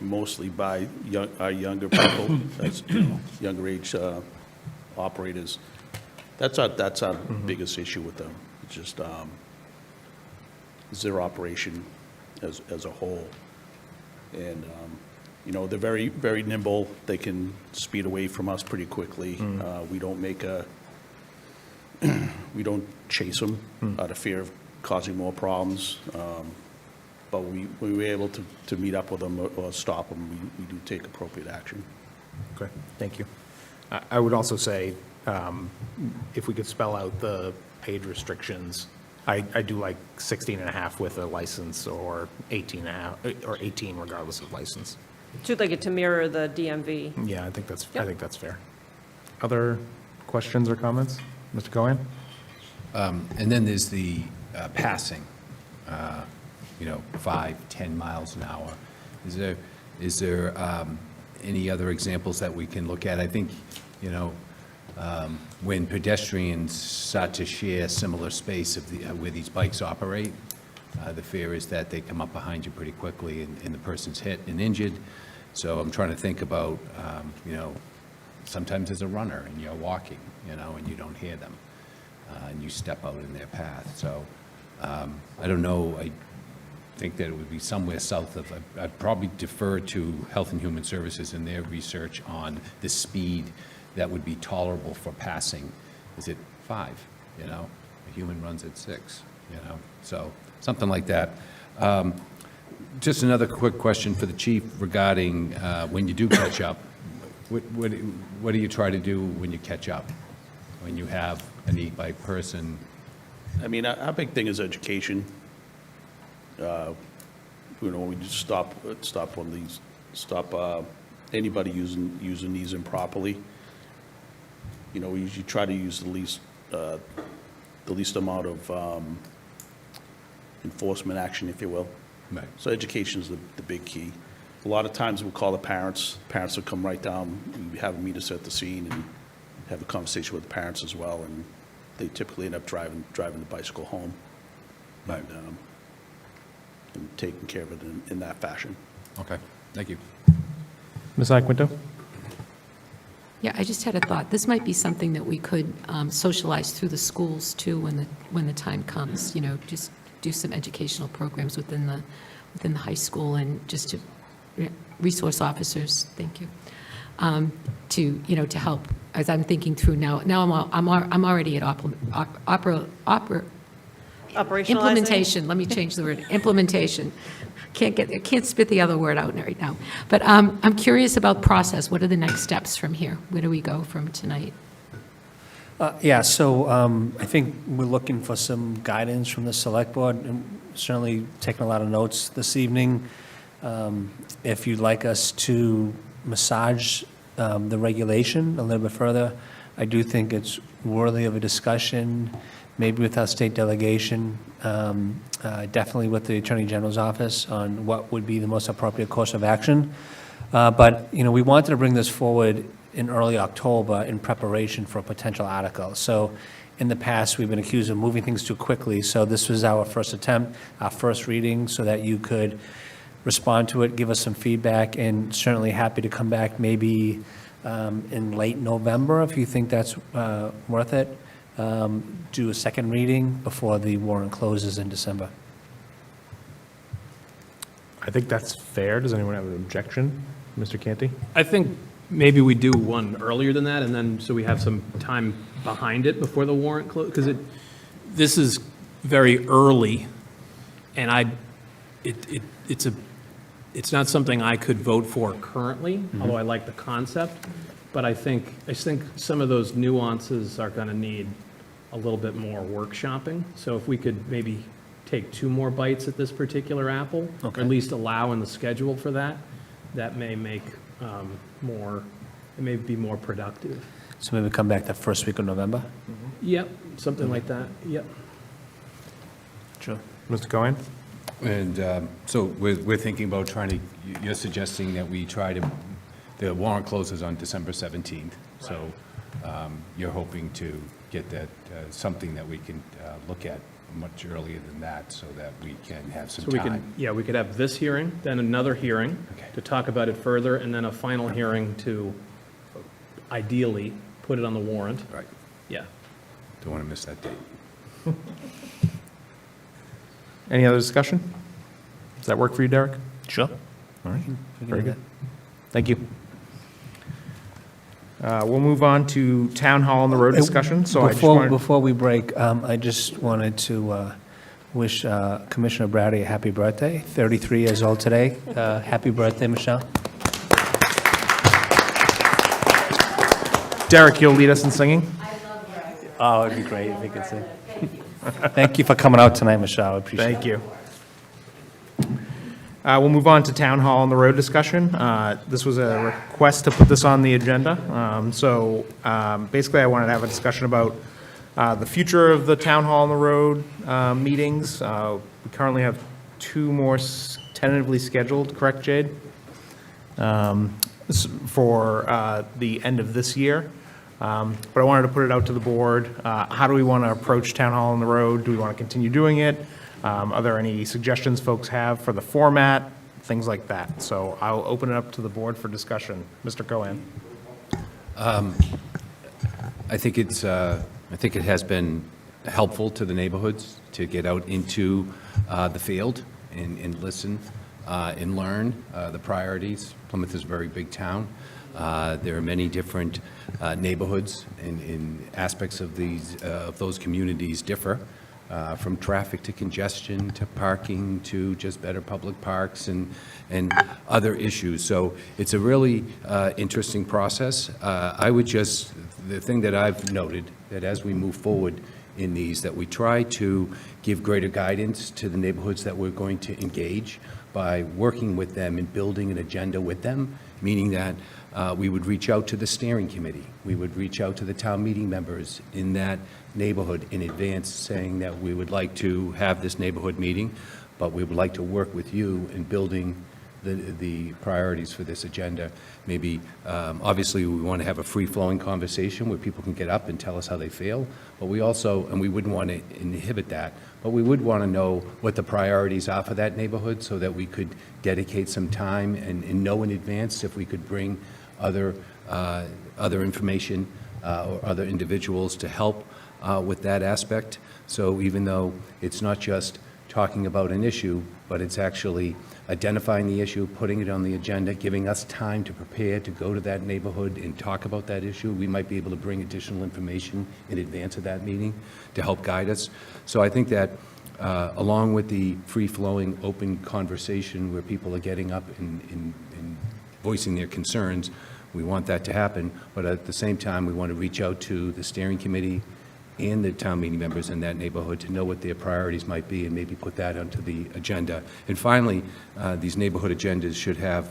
mostly by our younger people, that's, younger age operators. That's our biggest issue with them. It's just their operation as a whole. And, they're very, very nimble. They can speed away from us pretty quickly. We don't chase them out of fear of causing more problems. But we were able to meet up with them or stop them. We do take appropriate action. Okay, thank you. I would also say, if we could spell out the age restrictions, I do like 16 and a half with a license, or 18 and a half, or 18 regardless of license. So you'd like it to mirror the DMV? Yeah, I think that's fair. Other questions or comments? Mr. Cohen? And then there's the passing, 5, 10 miles an hour. Is there any other examples that we can look at? I think, when pedestrians start to share similar space of where these bikes operate, the fear is that they come up behind you pretty quickly and the person's hit and injured. So I'm trying to think about, sometimes there's a runner and you're walking, and you don't hear them, and you step out in their path. So I don't know. I think that it would be somewhere south of, I'd probably defer to Health and Human Services and their research on the speed that would be tolerable for passing. Is it 5? A human runs at 6, so something like that. Just another quick question for the chief regarding when you do catch up. What do you try to do when you catch up? When you have an e-bike person? I mean, our big thing is education. We just stop one of these, anybody using these improperly. We usually try to use the least amount of enforcement action, if you will. Right. So education is the big key. A lot of times we'll call the parents. Parents will come right down. We have them meet us at the scene and have a conversation with the parents as well. And they typically end up driving the bicycle home. Right. And taking care of it in that fashion. Okay, thank you. Ms. Iaquinto? Yeah, I just had a thought. This might be something that we could socialize through the schools too when the time comes, just do some educational programs within the high school and just to resource officers, thank you, to help. As I'm thinking through now I'm already at Operationalizing? implementation. Let me change the word. Implementation. I can't spit the other word out right now. But I'm curious about process. What are the next steps from here? Where do we go from tonight? So I think we're looking for some guidance from the select board, and certainly taking a lot of notes this evening. If you'd like us to massage the regulation a little bit further, I do think it's worthy of a discussion, maybe with our state delegation, definitely with the Attorney General's office on what would be the most appropriate course of action. But we wanted to bring this forward in early October in preparation for a potential article. So in the past, we've been accused of moving things too quickly. So this was our first attempt, our first reading, so that you could respond to it, give us some feedback, and certainly happy to come back maybe in late November if you think that's worth it. Do a second reading before the warrant closes in December. I think that's fair. Does anyone have an objection? Mr. Canty? I think maybe we do one earlier than that, and then, so we have some time behind it before the warrant close, because this is very early, and it's not something I could vote for currently, although I like the concept, but I think some of those nuances are going to need a little bit more workshopping. So if we could maybe take 2 more bites at this particular apple, or Okay. at least allow in the schedule for that, that may make it may be more productive. So maybe come back the first week of November? Yep, something like that, yep. Sure. Mr. Cohen? And so we're thinking about you're suggesting that we the warrant closes on December 17th. So you're hoping to get that, something that we can look at much earlier than that, so that we can have some So we time. we could have this hearing, then another hearing Okay. to talk about it further, and then a final hearing to ideally put it on the warrant. Right, Yeah. don't want to miss that date. Any other discussion? Does that work for you, Derek? Sure. All right, We can very do good. Thank you. We'll move on to town hall on the road discussion, so I just wanted... Before we break, I just wanted to wish Commissioner Brady a happy birthday, 33 years old today. Happy birthday, Michelle. Derek, you'll lead us in singing? Oh, it'd be great if you could sing. Thank you for coming out tonight, Michelle. I appreciate it. Thank you. We'll move on to Town Hall on the Road discussion. This was a request to put this on the agenda. Basically, I wanted to have a discussion about the future of the Town Hall on the Road meetings. We currently have 2 more tentatively scheduled, correct, Jade? For the end of this year. But I wanted to put it out to the board. How do we want to approach Town Hall on the Road? Do we want to continue doing it? Are there any suggestions folks have for the format? Things like that. So I'll open it up to the board for discussion. Mr. Cohen. I think it has been helpful to the neighborhoods to get out into the field and listen and learn the priorities. Plymouth is a very big town. There are many different neighborhoods, and aspects of those communities differ, from traffic to congestion to parking to just better public parks and other issues. So it's a really interesting process. The thing that I've noted, that as we move forward in these, that we try to give greater guidance to the neighborhoods that we're going to engage by working with them and building an agenda with them, meaning that we would reach out to the steering committee. We would reach out to the town meeting members in that neighborhood in advance, saying that we would like to have this neighborhood meeting, but we would like to work with you in building the priorities for this agenda. Maybe, obviously, we want to have a free-flowing conversation where people can get up and tell us how they feel, but we also, and we wouldn't want to inhibit that, but we would want to know what the priorities are for that neighborhood so that we could dedicate some time and know in advance if we could bring other information or other individuals to help with that aspect. So even though it's not just talking about an issue, but it's actually identifying the issue, putting it on the agenda, giving us time to prepare to go to that neighborhood and talk about that issue, we might be able to bring additional information in advance of that meeting to help guide us. So I think that along with the free-flowing, open conversation where people are getting up and voicing their concerns, we want that to happen, but at the same time, we want to reach out to the steering committee and the town meeting members in that neighborhood to know what their priorities might be and maybe put that onto the agenda. And finally, these neighborhood agendas should have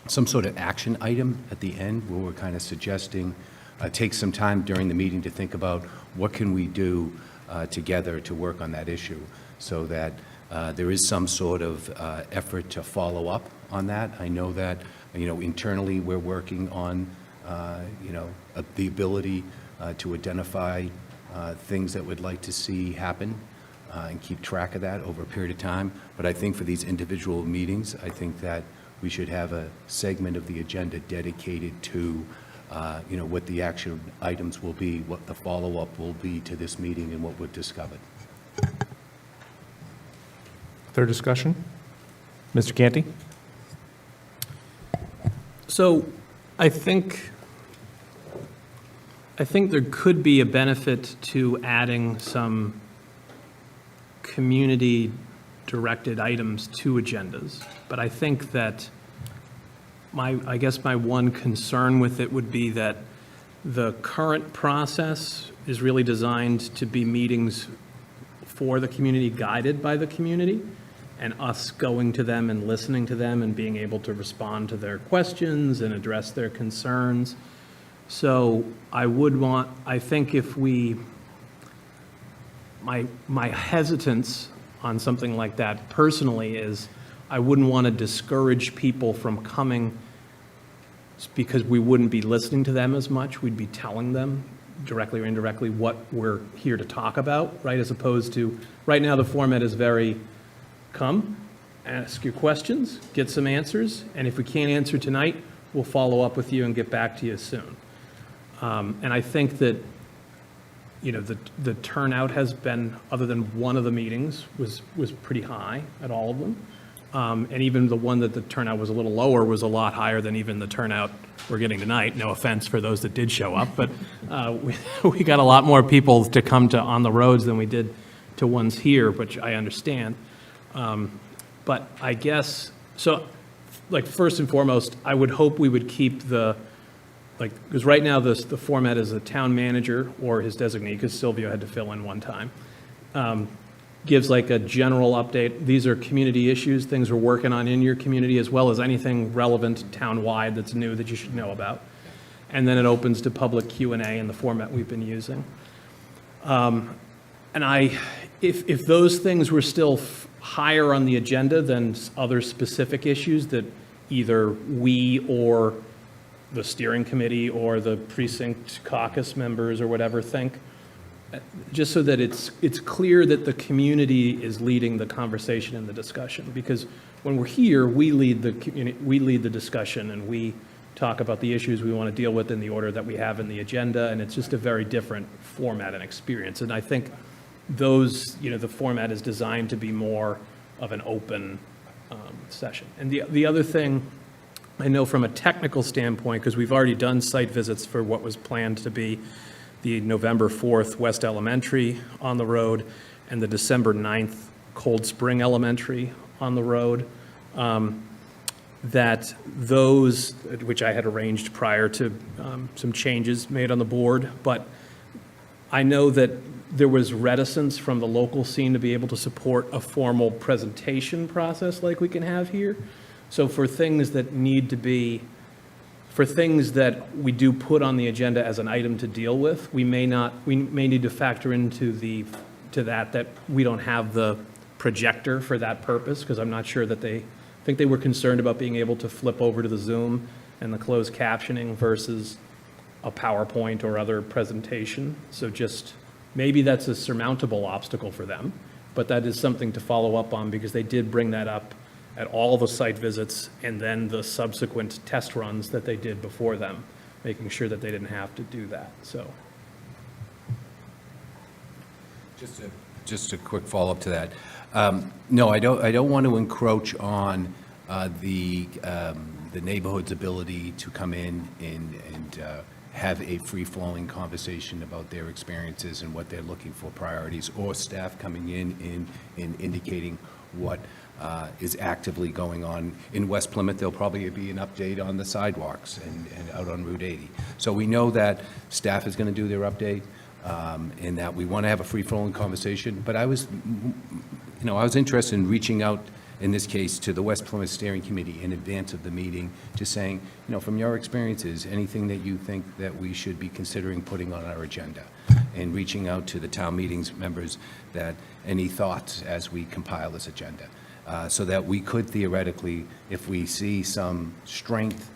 some sort of action item at the end where we're kind of suggesting, take some time during the meeting to think about what can we do together to work on that issue so that there is some sort of effort to follow up on that. I know that, internally we're working on, the ability to identify things that we'd like to see happen and keep track of that over a period of time. But I think for these individual meetings, I think that we should have a segment of the agenda dedicated to, what the action items will be, what the follow-up will be to this meeting and what we've discovered. Third discussion? Mr. Canty? So I think there could be a benefit to adding some community-directed items to agendas. But I think that I guess my one concern with it would be that the current process is really designed to be meetings for the community, guided by the community, and us going to them and listening to them and being able to respond to their questions and address their concerns. So I think if my hesitance on something like that personally is I wouldn't want to discourage people from coming because we wouldn't be listening to them as much. We'd be telling them directly or indirectly what we're here to talk about, right? As opposed to, right now the format is very, come, ask your questions, get some answers, and if we can't answer tonight, we'll follow up with you and get back to you soon. And I think that, the turnout has been, other than one of the meetings, was pretty high at all of them. And even the one that the turnout was a little lower was a lot higher than even the turnout we're getting tonight. No offense for those that did show up, but we got a lot more people to come to on the roads than we did to ones here, which I understand. But I guess, so, like, first and foremost, I would hope we would keep because right now, the format is a town manager or his designee, because Silvio had to fill in one time, gives like a general update. These are community issues, things we're working on in your community, as well as anything relevant town-wide that's new that you should know about. And then it opens to public Q&A in the format we've been using. And if those things were still higher on the agenda than other specific issues that either we or the steering committee or the precinct caucus members or whatever think, just so that it's clear that the community is leading the conversation and the discussion. Because when we're here, we lead the discussion, and we talk about the issues we want to deal with in the order that we have in the agenda, and it's just a very different format and experience. And I think the format is designed to be more of an open session. And the other thing, I know from a technical standpoint, because we've already done site visits for what was planned to be the November 4th West Elementary on the road and the December 9th Cold Spring Elementary on the road, that those, which I had arranged prior to some changes made on the board, but I know that there was reticence from the local scene to be able to support a formal presentation process like we can have here. So for things that we do put on the agenda as an item to deal with, we may need to factor into that we don't have the projector for that purpose, because I'm not sure that I think they were concerned about being able to flip over to the Zoom and the closed captioning versus a PowerPoint or other presentation. So just, maybe that's a surmountable obstacle for them, but that is something to follow up on, because they did bring that up at all the site visits and then the subsequent test runs that they did before them, making sure that they didn't have to do that, so. Just a quick follow-up to that. No, I don't want to encroach on the neighborhood's ability to come in and have a free-flowing conversation about their experiences and what they're looking for priorities, or staff coming in and indicating what is actively going on. In West Plymouth, there'll probably be an update on the sidewalks and out on Route 80. So we know that staff is going to do their update, and that we want to have a free-flowing conversation. But I was interested in reaching out, in this case, to the West Plymouth Steering Committee in advance of the meeting, just saying, from your experiences, anything that you think that we should be considering putting on our agenda, and reaching out to the town meetings members that any thoughts as we compile this agenda, so that we could theoretically, if we see some strength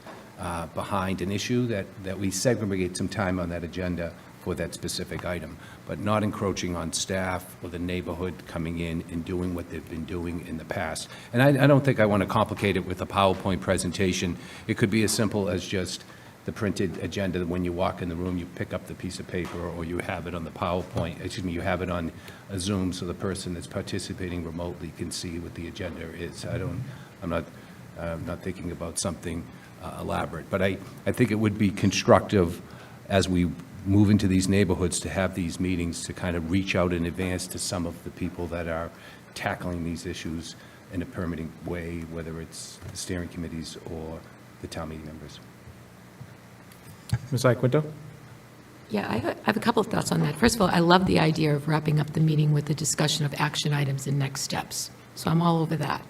behind an issue, that we segregate some time on that agenda for that specific item, but not encroaching on staff or the neighborhood coming in and doing what they've been doing in the past. And I don't think I want to complicate it with a PowerPoint presentation. It could be as simple as just the printed agenda, that when you walk in the room, you pick up the piece of paper, or you have it on the PowerPoint, you have it on a Zoom, so the person that's participating remotely can see what the agenda is. I'm not thinking about something elaborate, but I think it would be constructive as we move into these neighborhoods to have these meetings, to kind of reach out in advance to some of the people that are tackling these issues in a permitting way, whether it's the steering committees or the town meeting members. Ms. Iaquinto? Yeah, I have a couple of thoughts on that. First of all, I love the idea of wrapping up the meeting with the discussion of action items and next steps. So I'm all over that.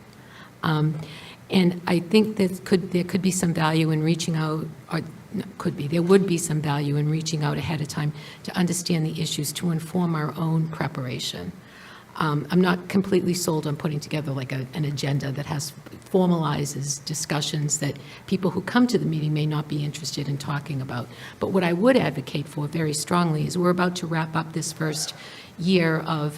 And I think there could be some value in reaching out, or there would be some value in reaching out ahead of time to understand the issues, to inform our own preparation. I'm not completely sold on putting together like an agenda that formalizes discussions that people who come to the meeting may not be interested in talking about. But what I would advocate for very strongly is we're about to wrap up this first year of,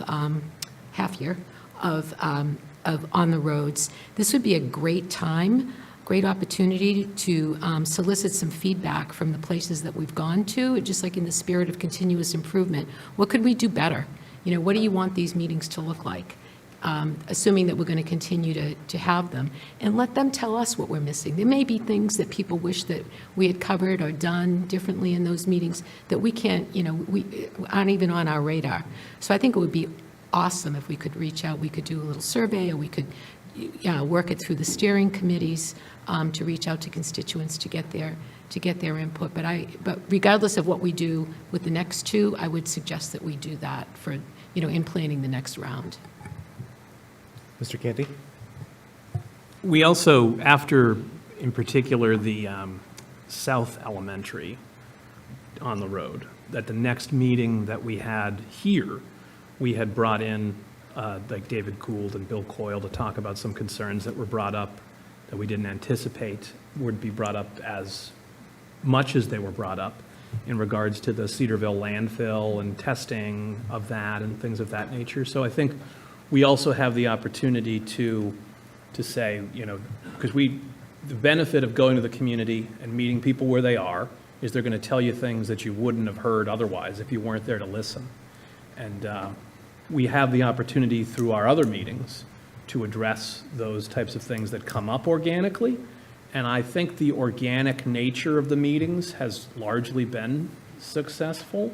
half year, of On the Roads. This would be a great time, great opportunity to solicit some feedback from the places that we've gone to, just like in the spirit of continuous improvement. What could we do better? What do you want these meetings to look like? Assuming that we're going to continue to have them, and let them tell us what we're missing. There may be things that people wish that we had covered or done differently in those meetings that we can't, we aren't even on our radar. So I think it would be awesome if we could reach out, we could do a little survey, or we could work it through the steering committees to reach out to constituents to get their input. But regardless of what we do with the next two, I would suggest that we do that for, in planning the next round. Mr. Canty? We also, after, in particular, the South Elementary on the road, at the next meeting that we had here, we had brought in, like David Gould and Bill Coyle to talk about some concerns that were brought up that we didn't anticipate would be brought up as much as they were brought up in regards to the Cedarville landfill and testing of that and things of that nature. So I think we also have the opportunity to say, because the benefit of going to the community and meeting people where they are is they're going to tell you things that you wouldn't have heard otherwise if you weren't there to listen. And we have the opportunity through our other meetings to address those types of things that come up organically. And I think the organic nature of the meetings has largely been successful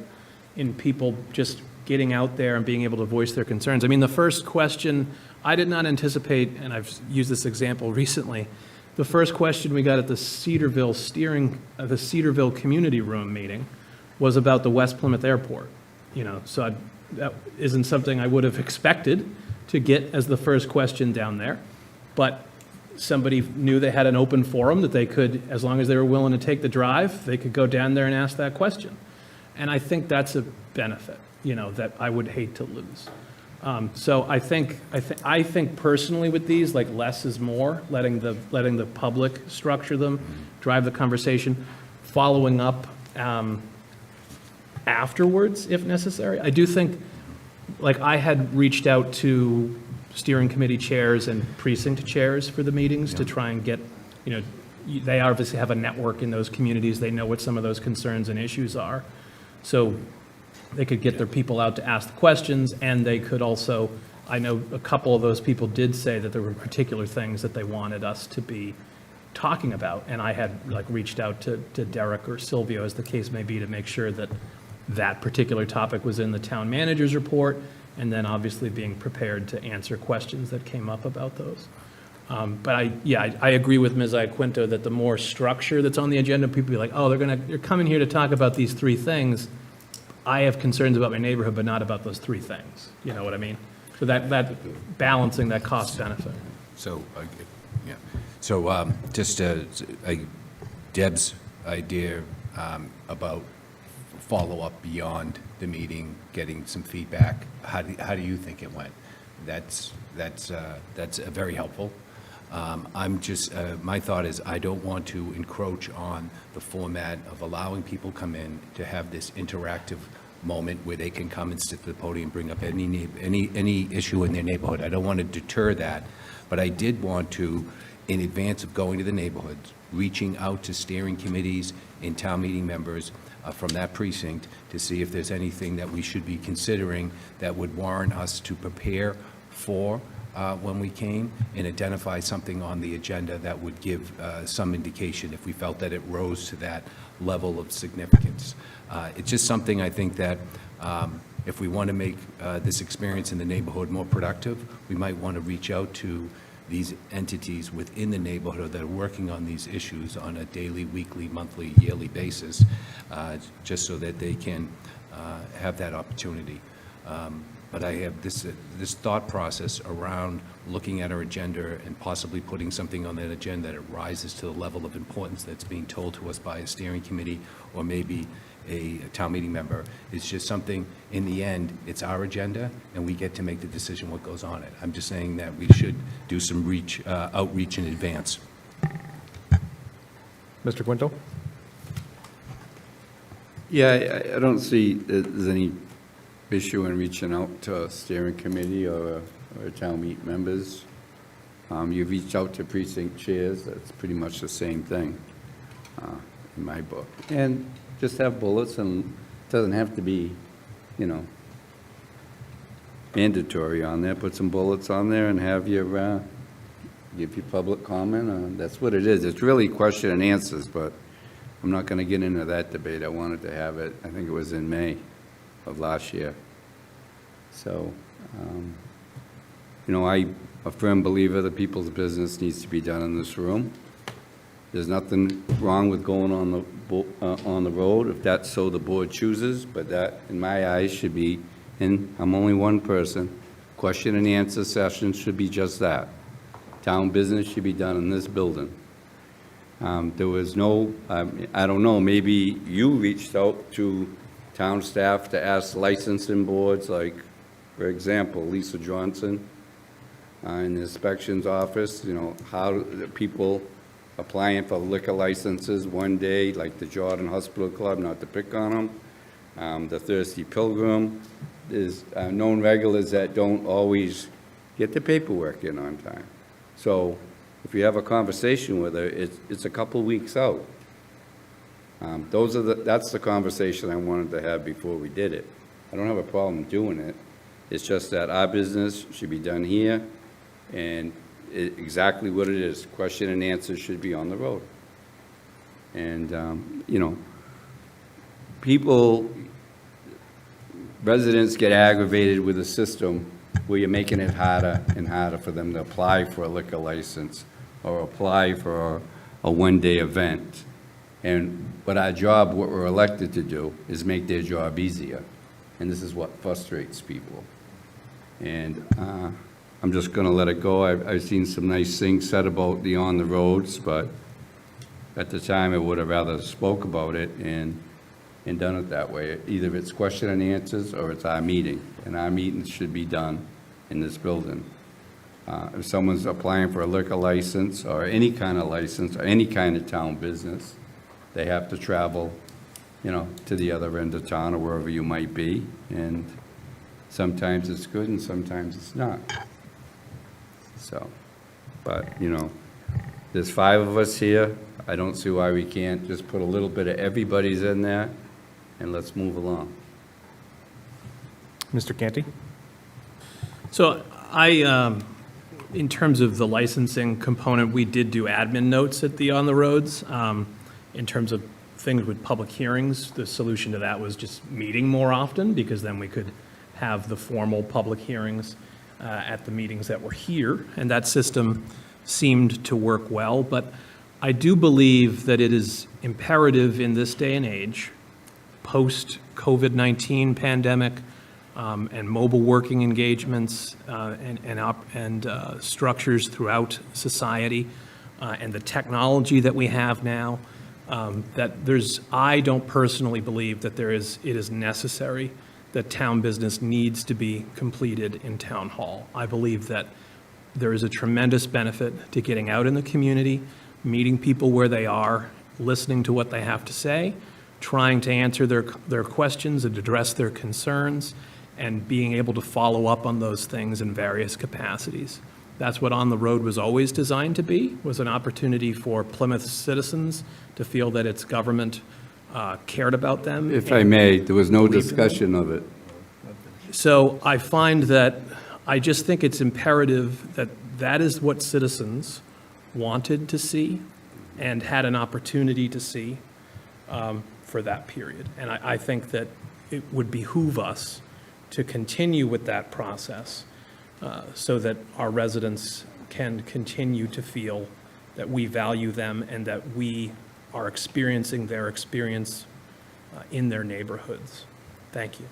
in people just getting out there and being able to voice their concerns. I mean, the first question, I did not anticipate, and I've used this example recently, the first question we got at the Cedarville Community Room meeting was about the West Plymouth Airport. So that isn't something I would have expected to get as the first question down there. But somebody knew they had an open forum that they could, as long as they were willing to take the drive, they could go down there and ask that question. And I think that's a benefit, that I would hate to lose. So I think personally with these, like less is more, letting the public structure them, drive the conversation, following up afterwards if necessary. I do think, like I had reached out to steering committee chairs and precinct chairs for the meetings to try and get, they obviously have a network in those communities. They know what some of those concerns and issues are. So they could get their people out to ask the questions, and they could also, I know a couple of those people did say that there were particular things that they wanted us to be talking about, and I had reached out to Derek or Silvio, as the case may be, to make sure that that particular topic was in the town manager's report, and then obviously being prepared to answer questions that came up about those. But I agree with Ms. Iaquinto that the more structure that's on the agenda, people be like, oh, they're coming here to talk about these three things. I have concerns about my neighborhood, but not about those three things. You know what I mean? So that balancing that cost benefit. So, yeah. So just Deb's idea about follow-up beyond the meeting, getting some feedback. How do you think it went? That's very helpful. I'm just, my thought is I don't want to encroach on the format of allowing people come in to have this interactive moment where they can come and sit at the podium and bring up any issue in their neighborhood. I don't want to deter that, but I did want to, in advance of going to the neighborhoods, reaching out to steering committees and town meeting members from that precinct to see if there's anything that we should be considering that would warrant us to prepare for when we came, and identify something on the agenda that would give some indication if we felt that it rose to that level of significance. It's just something I think that if we want to make this experience in the neighborhood more productive, we might want to reach out to these entities within the neighborhood that are working on these issues on a daily, weekly, monthly, yearly basis, just so that they can have that opportunity. But I have this thought process around looking at our agenda and possibly putting something on that agenda that rises to the level of importance that's being told to us by a steering committee or maybe a town meeting member. It's just something, in the end, it's our agenda, and we get to make the decision what goes on it. I'm just saying that we should do some outreach in advance. Mr. Quinto? Yeah, I don't see there's any issue in reaching out to a steering committee or town meeting members. You've reached out to precinct chairs, that's pretty much the same thing in my book. And just have bullets, and it doesn't have to be, mandatory on there. Put some bullets on there and have your, give your public comment. That's what it is. It's really question and answers, but I'm not going to get into that debate. I wanted to have it, I think it was in May of last year. So, you know, I'm a firm believer that people's business needs to be done in this room. There's nothing wrong with going on the road if that's so the board chooses, but that, in my eyes, should be, and I'm only one person, question and answer sessions should be just that. Town business should be done in this building. There was no, I don't know, maybe you reached out to town staff to ask licensing boards, like, for example, Lisa Johnson in the inspections office, you know, how the people applying for liquor licenses one day, like the Jordan Hospital Club, not to pick on them, the Thirsty Pilgrim. There's known regulars that don't always get the paperwork in on time. So if you have a conversation with her, it's a couple weeks out. That's the conversation I wanted to have before we did it. I don't have a problem doing it. It's just that our business should be done here, and exactly what it is, question and answer should be on the road. And, you know, residents get aggravated with a system where you're making it harder and harder for them to apply for a liquor license or apply for a one-day event. And what we're elected to do is make their job easier. And this is what frustrates people. And I'm just going to let it go. I've seen some nice things said about the on the roads, but at the time I would have rather spoke about it and done it that way. Either it's question and answers or it's our meeting, and our meetings should be done in this building. If someone's applying for a liquor license or any kind of license or any kind of town business, they have to travel, you know, to the other end of town or wherever you might be, and sometimes it's good and sometimes it's not. So, but, you know, there's 5 of us here. I don't see why we can't just put a little bit of everybody's in there, and let's move along. Mr. Canty? So in terms of the licensing component, we did do admin notes at the On the Roads. In terms of things with public hearings, the solution to that was just meeting more often, because then we could have the formal public hearings at the meetings that were here, and that system seemed to work well. But I do believe that it is imperative in this day and age, post-COVID-19 pandemic, and mobile working engagements and structures throughout society, and the technology that we have now, that I don't personally believe that it is necessary that town business needs to be completed in town hall. I believe that there is a tremendous benefit to getting out in the community, meeting people where they are, listening to what they have to say, trying to answer their questions and address their concerns, and being able to follow up on those things in various capacities. That's what On the Road was always designed to be, was an opportunity for Plymouth citizens to feel that its government cared about them. If I may, there was no discussion of it. So I find that, I just think it's imperative that that is what citizens wanted to see and had an opportunity to see for that period. And I think that it would behoove us to continue with that process so that our residents can continue to feel that we value them and that we are experiencing their experience in their neighborhoods. Thank you.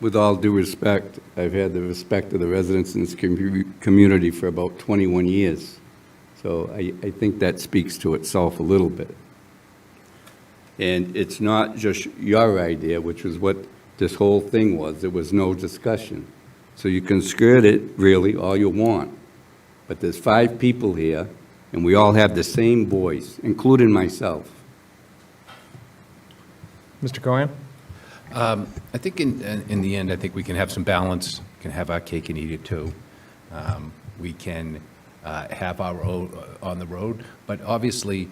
With all due respect, I've had the respect of the residents in this community for about 21 years. So I think that speaks to itself a little bit. And it's not just your idea, which was what this whole thing was. There was no discussion. So you can skirt it, really, all you want. But there's 5 people here, and we all have the same voice, including myself. Mr. Cohen? I think in the end, I think we can have some balance, can have our cake and eat it too. We can have our own on the road, but obviously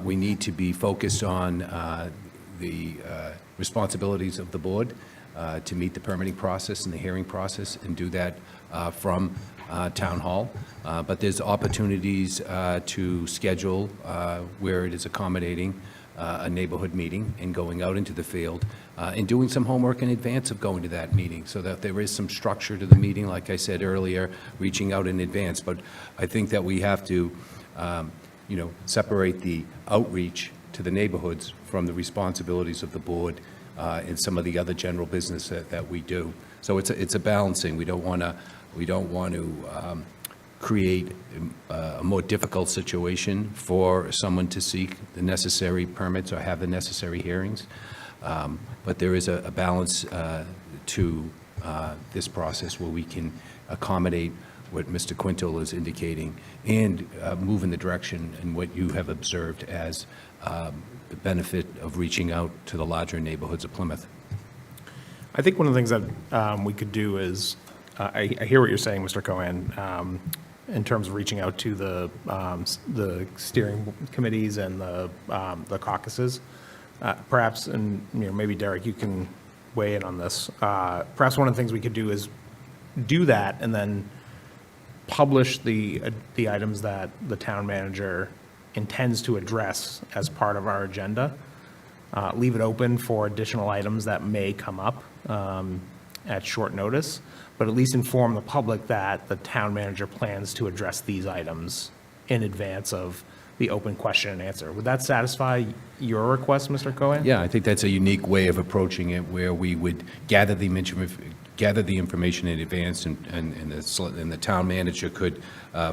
we need to be focused on the responsibilities of the board to meet the permitting process and the hearing process and do that from Town Hall. But there's opportunities to schedule where it is accommodating a neighborhood meeting and going out into the field and doing some homework in advance of going to that meeting, so that there is some structure to the meeting, like I said earlier, reaching out in advance. But I think that we have to, separate the outreach to the neighborhoods from the responsibilities of the board and some of the other general business that we do. So it's a balancing. We don't want to create a more difficult situation for someone to seek the necessary permits or have the necessary hearings. But there is a balance to this process where we can accommodate what Mr. Quintal is indicating and move in the direction in what you have observed as the benefit of reaching out to the larger neighborhoods of Plymouth. I think one of the things that we could do is, I hear what you're saying, Mr. Cohen, in terms of reaching out to the steering committees and the caucuses. Perhaps, and maybe Derek, you can weigh in on this. Perhaps one of the things we could do is do that and then publish the items that the town manager intends to address as part of our agenda. Leave it open for additional items that may come up at short notice, but at least inform the public that the town manager plans to address these items in advance of the open question and answer. Would that satisfy your request, Mr. Cohen? Yeah, I think that's a unique way of approaching it, where we would gather the information in advance, and the town manager could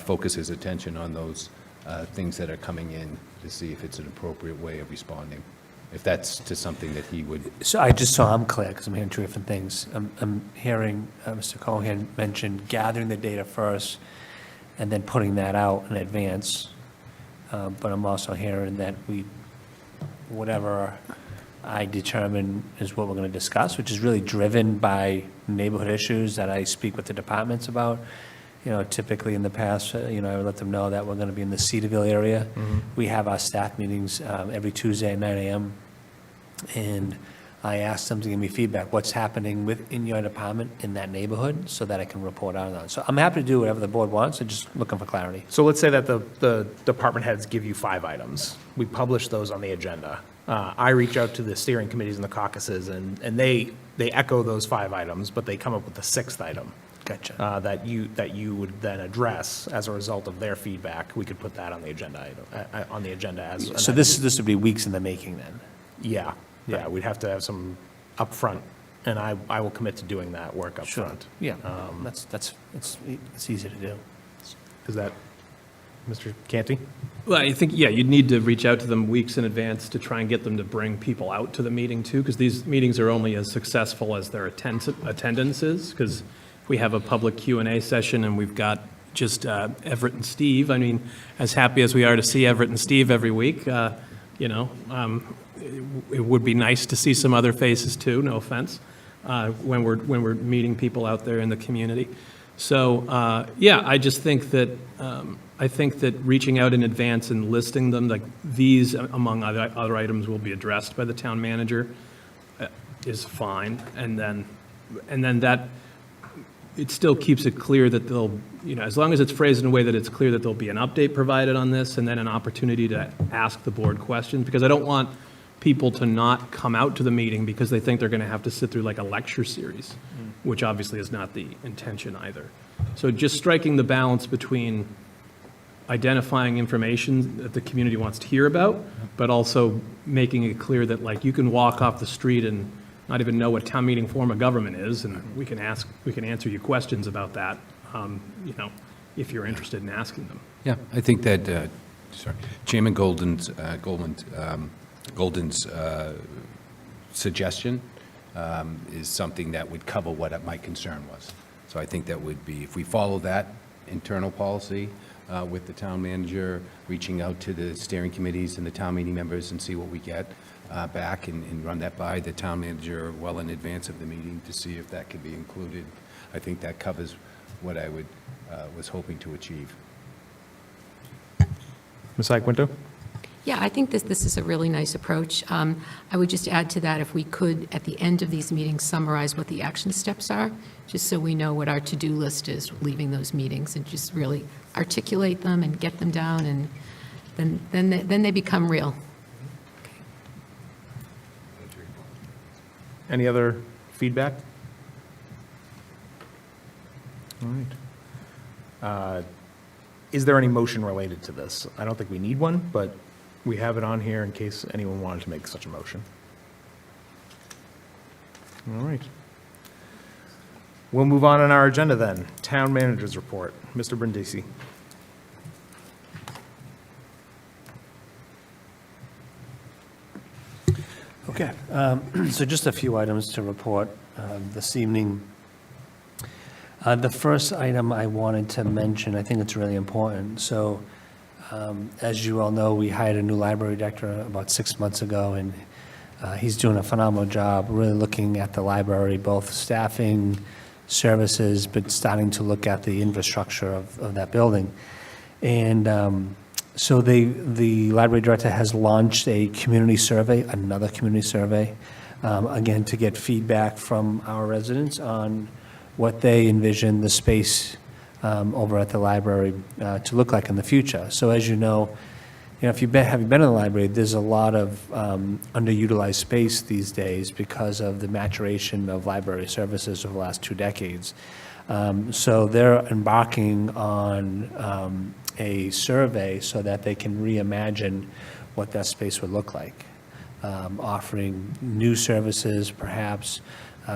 focus his attention on those things that are coming in to see if it's an appropriate way of responding, if that's to something that he would. So I'm clear, because I'm hearing two different things. I'm hearing Mr. Cohen mention gathering the data first and then putting that out in advance. But I'm also hearing that whatever I determine is what we're going to discuss, which is really driven by neighborhood issues that I speak with the departments about. Typically in the past, I would let them know that we're going to be in the Cedarville area. Mm-hmm. We have our staff meetings every Tuesday at 9 a.m. And I asked them to give me feedback, what's happening within your department in that neighborhood, so that I can report out on that. So I'm happy to do whatever the board wants, I'm just looking for clarity. So let's say that the department heads give you 5 items. We publish those on the agenda. I reach out to the steering committees and the caucuses, and they echo those 5 items, but they come up with the 6th item. Gotcha. That you would then address as a result of their feedback. We could put that on the agenda item, on the agenda as. So this would be weeks in the making then? Yeah, we'd have to have some upfront, and I will commit to doing that work upfront. Yeah, it's easy to do. Is that, Mr. Canty? Well, I think, you'd need to reach out to them weeks in advance to try and get them to bring people out to the meeting too, because these meetings are only as successful as their attendance is, because we have a public Q&A session and we've got just Everett and Steve. I mean, as happy as we are to see Everett and Steve every week, it would be nice to see some other faces too, no offense, when we're meeting people out there in the community. So, I just think that reaching out in advance and listing them, like these among other items will be addressed by the town manager, is fine. And then that, it still keeps it clear that they'll, as long as it's phrased in a way that it's clear that there'll be an update provided on this, and then an opportunity to ask the board questions, because I don't want people to not come out to the meeting because they think they're going to have to sit through like a lecture series, which obviously is not the intention either. So just striking the balance between identifying information that the community wants to hear about, but also making it clear that like you can walk off the street and not even know what town meeting form of government is, and we can answer you questions about that, if you're interested in asking them. Yeah, I think that, Chairman Golden's suggestion is something that would cover what my concern was. So I think that would be, if we follow that internal policy with the town manager, reaching out to the steering committees and the town meeting members and see what we get back, and run that by the town manager well in advance of the meeting to see if that could be included. I think that covers what I was hoping to achieve. Ms. Iaquinto? Yeah, I think this is a really nice approach. I would just add to that, if we could, at the end of these meetings, summarize what the action steps are, just so we know what our to-do list is leaving those meetings, and just really articulate them and get them down, and then they become real. Any other feedback? All right. Is there any motion related to this? I don't think we need one, but we have it on here in case anyone wanted to make such a motion. All right. We'll move on our agenda then. Town Manager's Report. Mr. Brindisi. Okay, so just a few items to report this evening. The first item I wanted to mention, I think it's really important. So, as you all know, we hired a new library director about 6 months ago, and he's doing a phenomenal job, really looking at the library, both staffing, services, but starting to look at the infrastructure of that building. And so the library director has launched a community survey, another community survey, again, to get feedback from our residents on what they envision the space over at the library to look like in the future. So as you know, if you've been in the library, there's a lot of underutilized space these days because of the maturation of library services over the last 2 decades. So they're embarking on a survey so that they can reimagine what that space would look like, offering new services, perhaps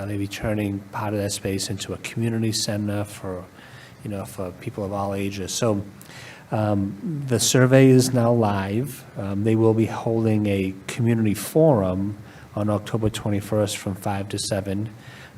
maybe turning part of that space into a community center for people of all ages. So the survey is now live. They will be holding a community forum on October 21st from 5 to 7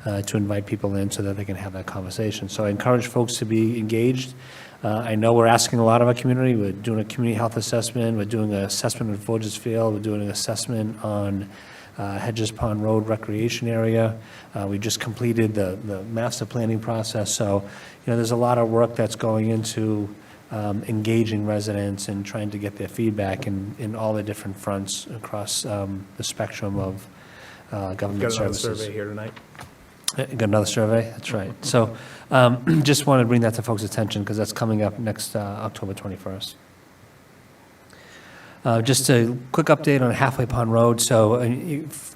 to invite people in so that they can have that conversation. So I encourage folks to be engaged. I know we're asking a lot of our community. We're doing a community health assessment. We're doing an assessment of Forges Field. We're doing an assessment on Hedges Pond Road recreation area. We just completed the master planning process. So, there's a lot of work that's going into engaging residents and trying to get their feedback in all the different fronts across the spectrum of government Got another services. survey here tonight. Got another survey? That's right. So just want to bring that to folks' attention because that's coming up next October 21st. Just a quick update on Halfway Pond Road. So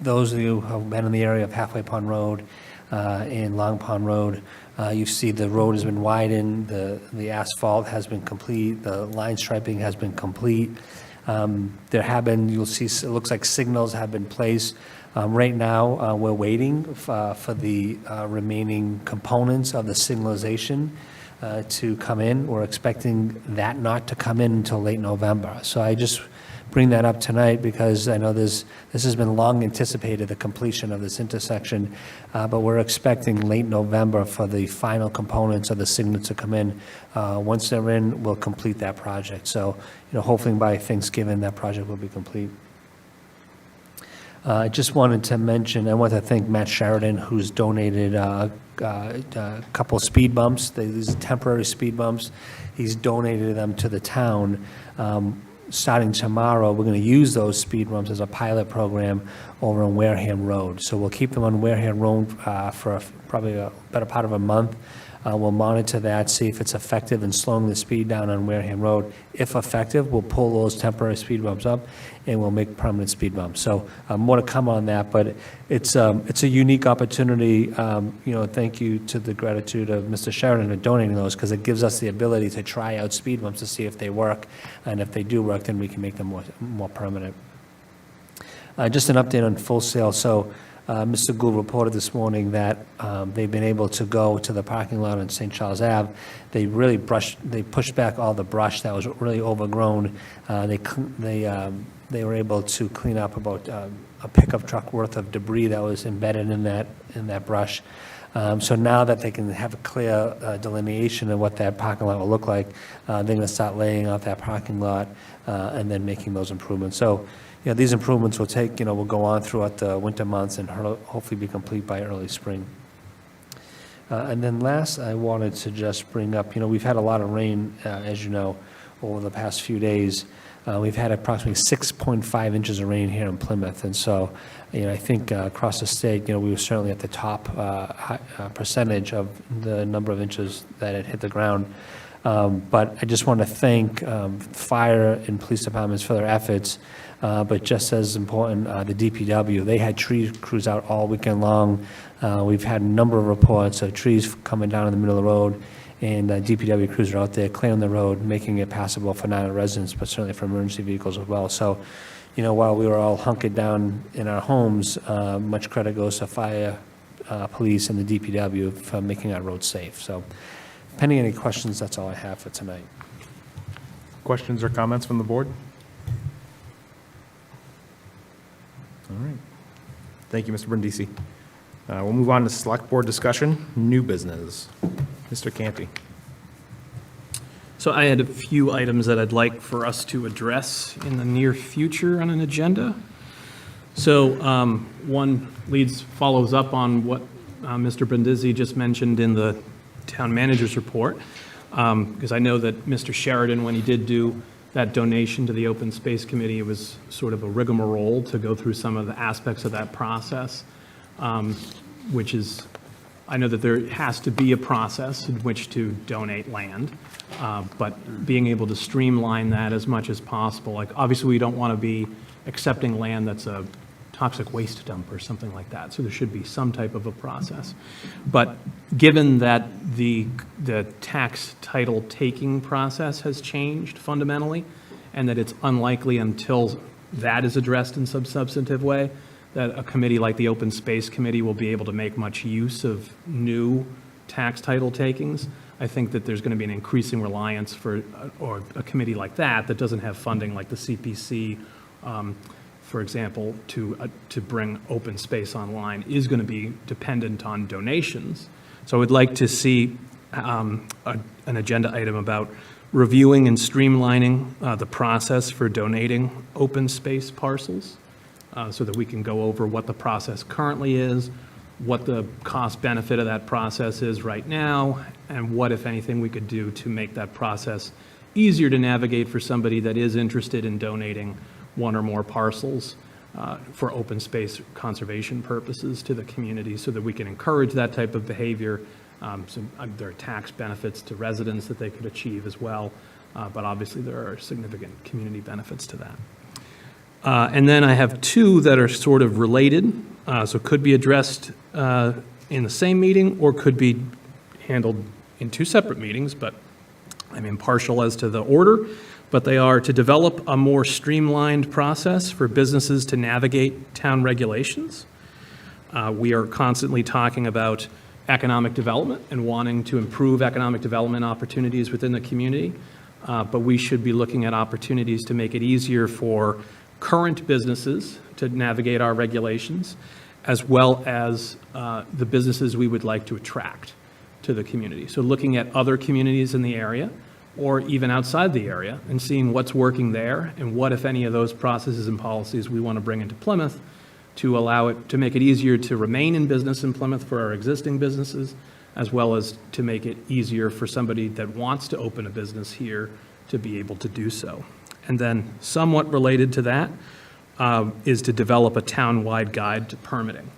those of you who have been in the area of Halfway Pond Road and Long Pond Road, you see the road has been widened, the asphalt has been complete, the line striping has been complete. There have been, you'll see, it looks like signals have been placed. Right now, we're waiting for the remaining components of the signalization to come in. We're expecting that not to come in until late November. So I just bring that up tonight because I know this has been long anticipated, the completion of this intersection, but we're expecting late November for the final components of the signal to come in. Once they're in, we'll complete that project. So, hopefully by Thanksgiving, that project will be complete. I just wanted to mention, I want to thank Matt Sheridan, who's donated a couple speed bumps. These are temporary speed bumps. He's donated them to the town. Starting tomorrow, we're going to use those speed bumps as a pilot program over on Wareham Road. So we'll keep them on Wareham Road for probably a better part of a month. We'll monitor that, see if it's effective in slowing the speed down on Wareham Road. If effective, we'll pull those temporary speed bumps up and we'll make permanent speed bumps. So more to come on that, but it's a unique opportunity. Thank you to the gratitude of Mr. Sheridan for donating those because it gives us the ability to try out speed bumps to see if they work. And if they do work, then we can make them more permanent. Just an update on Full Sail. So Mr. Gould reported this morning that they've been able to go to the parking lot on St. Charles Ave. They pushed back all the brush that was really overgrown. They were able to clean up about a pickup truck worth of debris that was embedded in that brush. So now that they can have a clear delineation of what that parking lot will look like, they're going to start laying out that parking lot and then making those improvements. So these improvements will will go on throughout the winter months and hopefully be complete by early spring. And then last, I wanted to just bring up, we've had a lot of rain, as you know, over the past few days. We've had approximately 6.5 inches of rain here in Plymouth. And so, I think across the state, we were certainly at the top percentage of the number of inches that had hit the ground. But I just want to thank fire and police departments for their efforts. But just as important, the DPW, they had tree crews out all weekend long. We've had a number of reports of trees coming down in the middle of the road, and DPW crews are out there clearing the road, making it passable for non-residents, but certainly for emergency vehicles as well. So, you know, while we were all hunkered down in our homes, much credit goes to fire, police, and the DPW for making our roads safe. So, pending any questions, that's all I have for tonight. Questions or comments from the board? All right. Thank you, Mr. Brindisi. We'll move on to select board discussion, new business. Mr. Canty. So I had a few items that I'd like for us to address in the near future on an agenda. So one follows up on what Mr. Brindisi just mentioned in the town manager's report, because I know that Mr. Sheridan, when he did do that donation to the Open Space Committee, it was sort of a rigmarole to go through some of the aspects of that process, which is, I know that there has to be a process in which to donate land, but being able to streamline that as much as possible. Like, obviously, we don't want to be accepting land that's a toxic waste dump or something like that, so there should be some type of a process. But given that the tax title taking process has changed fundamentally, and that it's unlikely until that is addressed in some substantive way, that a committee like the Open Space Committee will be able to make much use of new tax title takings, I think that there's going to be an increasing reliance for, or a committee like that doesn't have funding like the CPC, for example, to bring open space online, is going to be dependent on donations. So I would like to see an agenda item about reviewing and streamlining the process for donating open space parcels, so that we can go over what the process currently is, what the cost benefit of that process is right now, and what, if anything, we could do to make that process easier to navigate for somebody that is interested in donating one or more parcels for open space conservation purposes to the community, so that we can encourage that type of behavior. So there are tax benefits to residents that they could achieve as well, but obviously there are significant community benefits to that. And then I have two that are sort of related, so could be addressed in the same meeting or could be handled in two separate meetings, but I'm impartial as to the order. But they are to develop a more streamlined process for businesses to navigate town regulations. We are constantly talking about economic development and wanting to improve economic development opportunities within the community, but we should be looking at opportunities to make it easier for current businesses to navigate our regulations, as well as the businesses we would like to attract to the community. So looking at other communities in the area, or even outside the area, and seeing what's working there and what, if any, of those processes and policies we want to bring into Plymouth to allow it, to make it easier to remain in business in Plymouth for our existing businesses, as well as to make it easier for somebody that wants to open a business here to be able to do so. And then somewhat related to that is to develop a town-wide guide to permitting.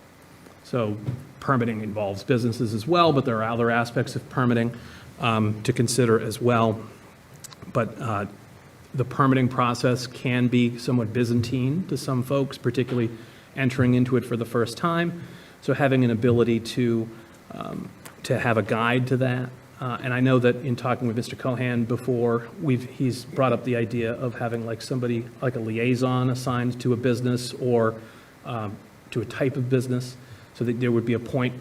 So permitting involves businesses as well, but there are other aspects of permitting to consider as well. But the permitting process can be somewhat Byzantine to some folks, particularly entering into it for the first time. So having an ability to have a guide to that. And I know that in talking with Mr. Cohan before, he's brought up the idea of having like somebody, like a liaison assigned to a business or to a type of business, so that there would be a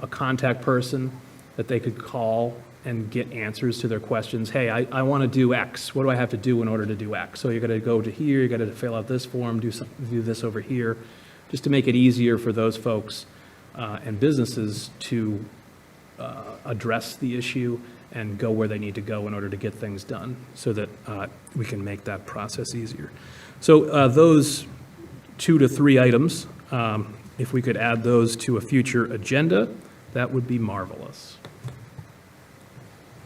contact person that they could call and get answers to their questions. Hey, I want to do X. What do I have to do in order to do X? So you got to go to here, you got to fill out this form, do this over here, just to make it easier for those folks and businesses to address the issue and go where they need to go in order to get things done, so that we can make that process easier. So those 2 to 3 items, if we could add those to a future agenda, that would be marvelous.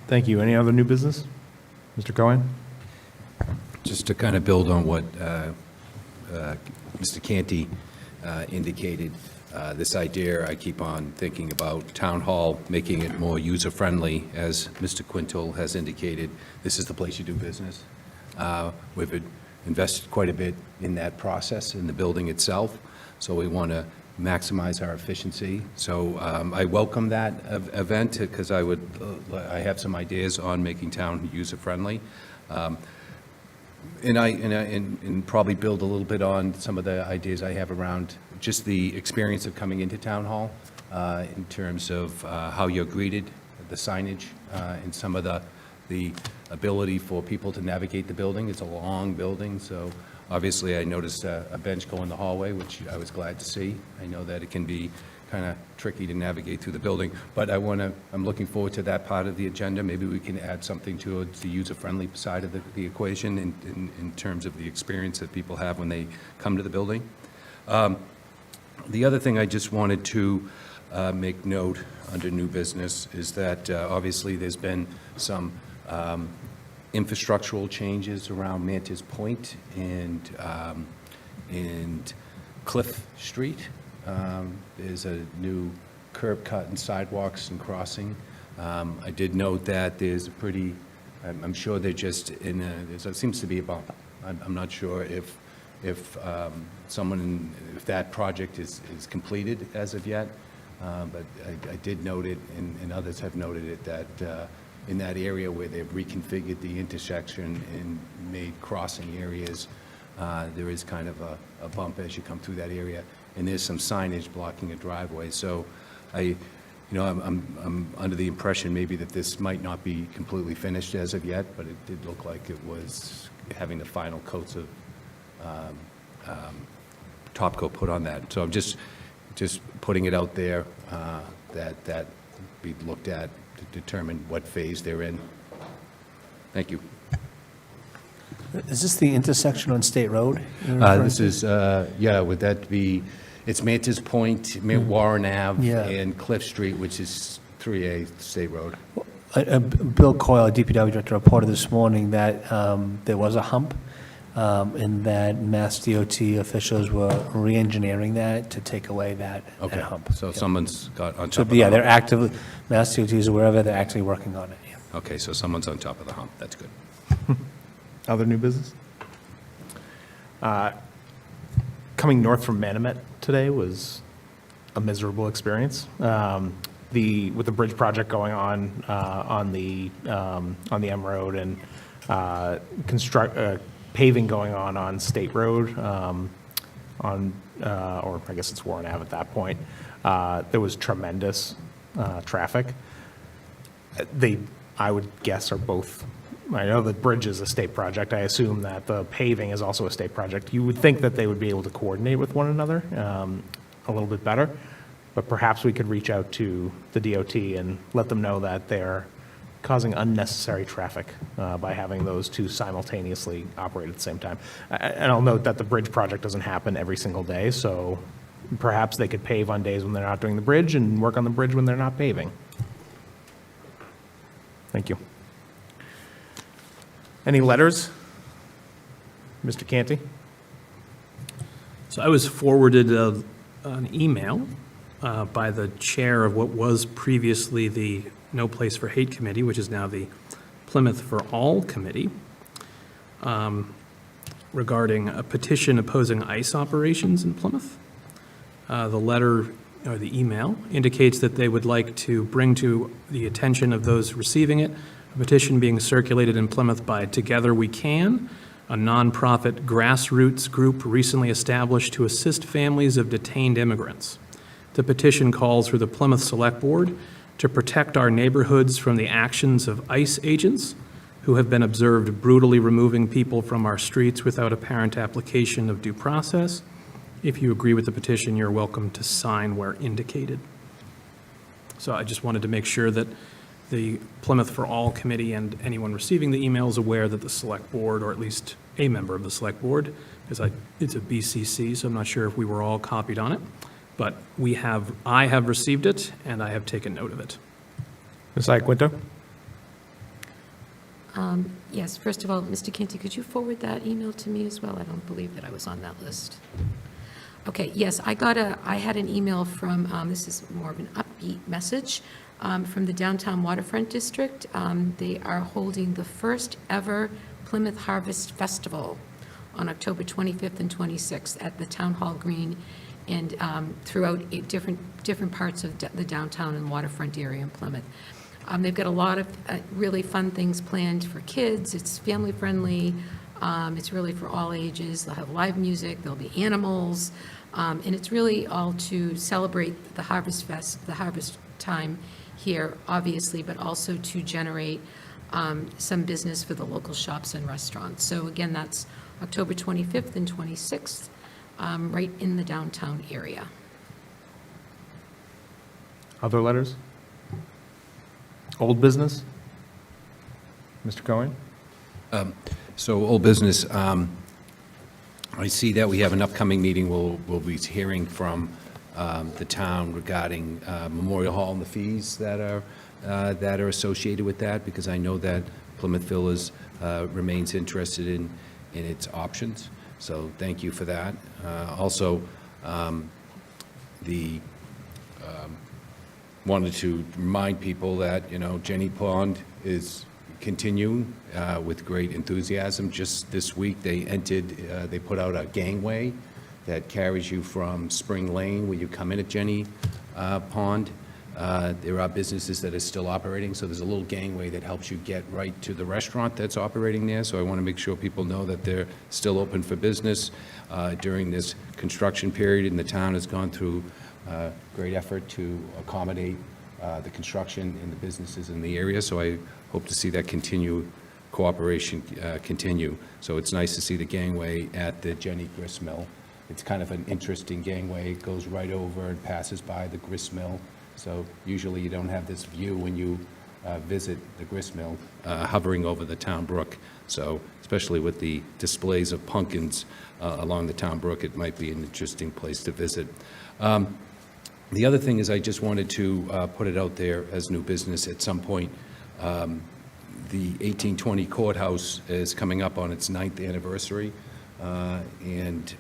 Thank you. Any other new business? Mr. Cohen? Just to kind of build on what Mr. Canty indicated, this idea, I keep on thinking about Town Hall, making it more user-friendly, as Mr. Quintal has indicated. This is the place you do business. With it, invested quite a bit in that process, in the building itself, so we want to maximize our efficiency. So I welcome that event, because I have some ideas on making town user-friendly. And probably build a little bit on some of the ideas I have around just the experience of coming into Town Hall, in terms of how you're greeted, the signage, and some of the ability for people to navigate the building. It's a long building, so obviously I noticed a bench go in the hallway, which I was glad to see. I know that it can be kind of tricky to navigate through the building, but I'm looking forward to that part of the agenda. Maybe we can add something to the user-friendly side of the equation in terms of the experience that people have when they come to the building. The other thing I just wanted to make note under new business is that obviously there's been some infrastructural changes around Mantis Point and Cliff Street. There's a new curb cut and sidewalks and crossing. I did note that there's a pretty, I'm sure they're just there seems to be a bump. I'm not sure if that project is completed as of yet, but I did note it, and others have noted it, that in that area where they've reconfigured the intersection and made crossing areas, there is kind of a bump as you come through that area, and there's some signage blocking a driveway. So I'm under the impression maybe that this might not be completely finished as of yet, but it did look like it was having the final coats of top coat put on that. So I'm just putting it out there that be looked at to determine what phase they're in. Thank you. Is this the intersection on State Road? you're referring This to? is, would that be, it's Mantis Point, Warren Ave, Yeah. and Cliff Street, which is 3A State Road. Bill Coyle, DPW Director, reported this morning that there was a hump, and that Mass DOT officials were re-engineering that to take away that hump. So Yeah. someone's got on top So, of the yeah, hump. they're actively, Mass DOT is aware of it, they're actually working on it, yeah. Okay, so someone's on top of the hump. That's good. Other new business? Coming north from Manomet today was a miserable experience. With the bridge project going on the M Road, and paving going on State Road, or I guess it's Warren Ave at that point, there was tremendous traffic. I would guess, are both, I know the bridge is a state project. I assume that the paving is also a state project. You would think that they would be able to coordinate with one another a little bit better, but perhaps we could reach out to the DOT and let them know that they're causing unnecessary traffic by having those two simultaneously operate at the same time. And I'll note that the bridge project doesn't happen every single day, so perhaps they could pave on days when they're not doing the bridge and work on the bridge when they're not paving. Thank you. Any letters? Mr. Canty? So I was forwarded an email by the chair of what was previously the No Place for Hate Committee, which is now the Plymouth for All Committee, regarding a petition opposing ICE operations in Plymouth. The letter, or the email, indicates that they would like to bring to the attention of those receiving it a petition being circulated in Plymouth by Together We Can, a nonprofit grassroots group recently established to assist families of detained immigrants. The petition calls for the Plymouth Select Board to protect our neighborhoods from the actions of ICE agents who have been observed brutally removing people from our streets without apparent application of due process. If you agree with the petition, you're welcome to sign where indicated. So I just wanted to make sure that the Plymouth for All Committee and anyone receiving the email is aware that the Select Board, or at least a member of the Select Board, because it's a BCC, so I'm not sure if we were all copied on it, but I have received it, and I have taken note of it. Ms. Iaquinto? Yes, first of all, Mr. Canty, could you forward that email to me as well? I don't believe that I was on that list. Okay, yes, I had an email from, this is more of an upbeat message, from the Downtown Waterfront District. They are holding the first ever Plymouth Harvest Festival on October 25th and 26th at the Town Hall Green and throughout different parts of the downtown and waterfront area in Plymouth. They've got a lot of really fun things planned for kids. It's family-friendly. It's really for all ages. They'll have live music, there'll be animals, and it's really all to celebrate the Harvest Fest, the harvest time here, obviously, but also to generate some business for the local shops and restaurants. So again, that's October 25th and 26th, right in the downtown area. Other letters? Old business? Mr. Cohen? So, old business, I see that we have an upcoming meeting. We'll be hearing from the town regarding Memorial Hall and the fees that are associated with that, because I know that Plymouth Villas remains interested in its options. So thank you for that. Also, wanted to remind people that, Jenny Pond is continuing with great enthusiasm. Just this week, they put out a gangway that carries you from Spring Lane, where you come in at Jenny Pond. There are businesses that are still operating, so there's a little gangway that helps you get right to the restaurant that's operating there. So I want to make sure people know that they're still open for business during this construction period, and the town has gone through great effort to accommodate the construction and the businesses in the area. So I hope to see that cooperation continue. So it's nice to see the gangway at the Jenny Grist Mill. It's kind of an interesting gangway. It goes right over and passes by the grist mill. So usually you don't have this view when you visit the grist mill hovering over the town brook. So especially with the displays of pumpkins along the town brook, it might be an interesting place to visit. The other thing is I just wanted to put it out there as new business at some point. The 1820 courthouse is coming up on its 9th anniversary, and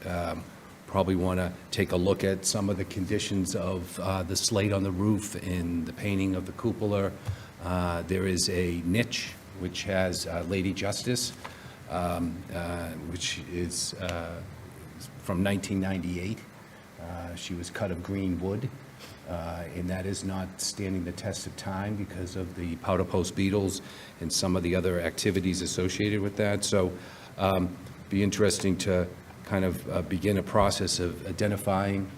probably want to take a look at some of the conditions of the slate on the roof and the painting of the cupola. There is a niche which has Lady Justice, which is from 1998. She was cut of green wood, and that is not standing the test of time because of the powder post beetles and some of the other activities associated with that. So be interesting to kind of begin a process of identifying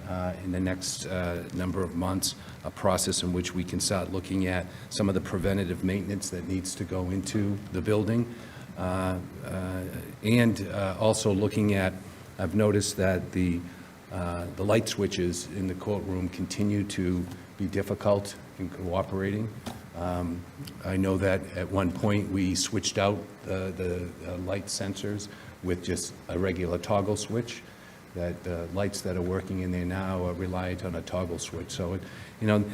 in the next number of months, a process in which we can start looking at some of the preventative maintenance that needs to go into the building. And also looking at, I've noticed that the light switches in the courtroom continue to be difficult in cooperating. I know that at one point we switched out the light sensors with just a regular toggle switch, that the lights that are working in there now are reliant on a toggle switch. So,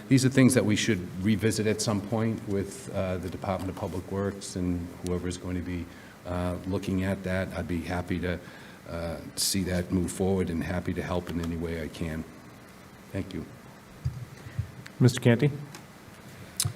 these are things that we should revisit at some point with the Department of Public Works and whoever is going to be looking at that. I'd be happy to see that move forward and happy to help in any way I can. Thank you. Mr. Canty?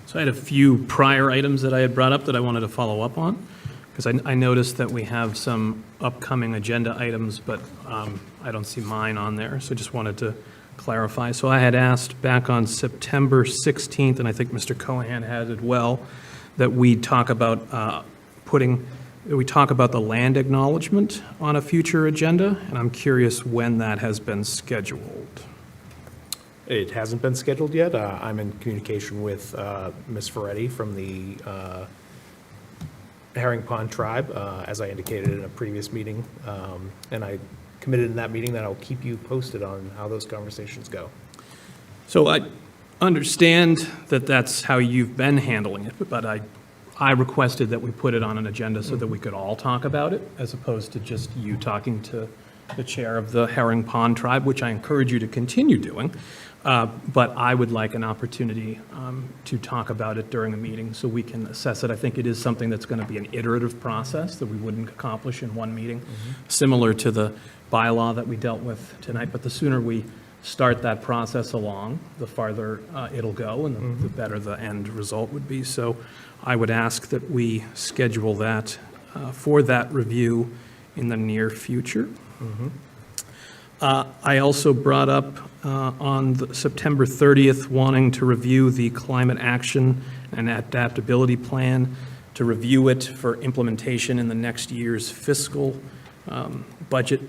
So I had a few prior items that I had brought up that I wanted to follow up on, because I noticed that we have some upcoming agenda items, but I don't see mine on there, so just wanted to clarify. So I had asked back on September 16th, and I think Mr. Cohen had as well, that we talk about the land acknowledgement on a future agenda, and I'm curious when that has been scheduled. It hasn't been scheduled yet. I'm in communication with Ms. Ferretti from the Herring Pond Tribe, as I indicated in a previous meeting, and I committed in that meeting that I'll keep you posted on how those conversations go. So I understand that that's how you've been handling it, but I requested that we put it on an agenda so that we could all talk about it, as opposed to just you talking to the chair of the Herring Pond Tribe, which I encourage you to continue doing. But I would like an opportunity to talk about it during a meeting so we can assess it. I think it is something that's going to be an iterative process that we wouldn't accomplish in one meeting, similar to the bylaw that we dealt with tonight. But the sooner we start that process along, the farther it'll go and the better the end result would be. So I would ask that we schedule that for that review in the near future. I also brought up on September 30th, wanting to review the climate action and adaptability plan, to review it for implementation in the next year's fiscal budget.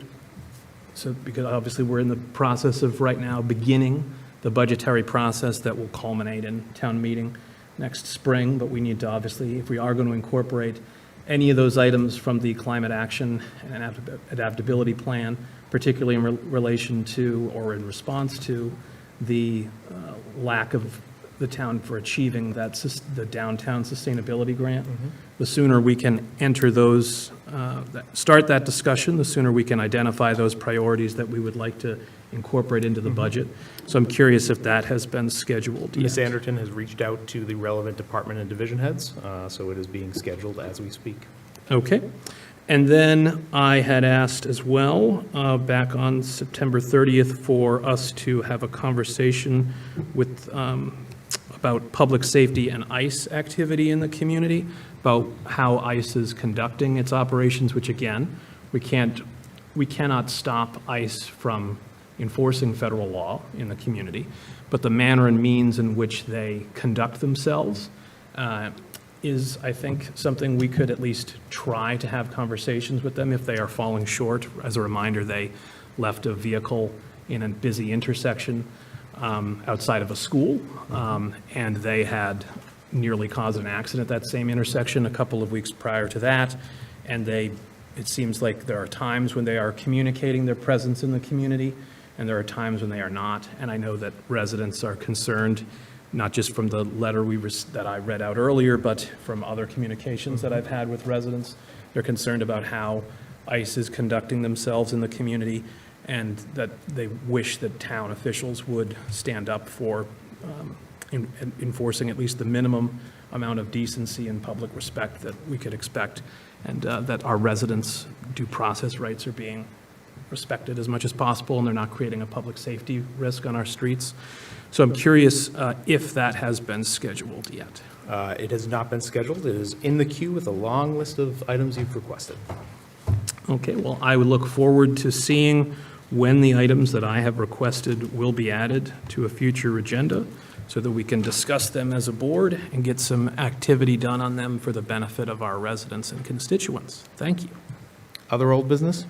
So, because obviously we're in the process of right now beginning the budgetary process that will culminate in town meeting next spring, but we need to obviously, if we are going to incorporate any of those items from the climate action and adaptability plan, particularly in relation to or in response to the lack of the town for achieving the downtown sustainability grant. The sooner we can enter those, start that discussion, the sooner we can identify those priorities that we would like to incorporate into the budget. So I'm curious if that has been scheduled yet. Ms. Anderton has reached out to the relevant department and division heads, so it is being scheduled as we speak. Okay. And then I had asked as well, back on September 30th, for us to have a conversation with, about public safety and ICE activity in the community, about how ICE is conducting its operations, which again, we cannot stop ICE from enforcing federal law in the community, but the manner and means in which they conduct themselves is, I think, something we could at least try to have conversations with them if they are falling short. As a reminder, they left a vehicle in a busy intersection outside of a school, and they had nearly caused an accident at that same intersection a couple of weeks prior to that, and it seems like there are times when they are communicating their presence in the community, and there are times when they are not, and I know that residents are concerned, not just from the letter that I read out earlier, but from other communications that I've had with residents. They're concerned about how ICE is conducting themselves in the community, and that they wish that town officials would stand up for enforcing at least the minimum amount of decency and public respect that we could expect, and that our residents' due process rights are being respected as much as possible, and they're not creating a public safety risk on our streets. So I'm curious if that has been scheduled yet. It has not been scheduled. It is in the queue with a long list of items you've requested. Okay, well, I would look forward to seeing when the items that I have requested will be added to a future agenda, so that we can discuss them as a board and get some activity done on them for the benefit of our residents and constituents. Thank you. Other old business?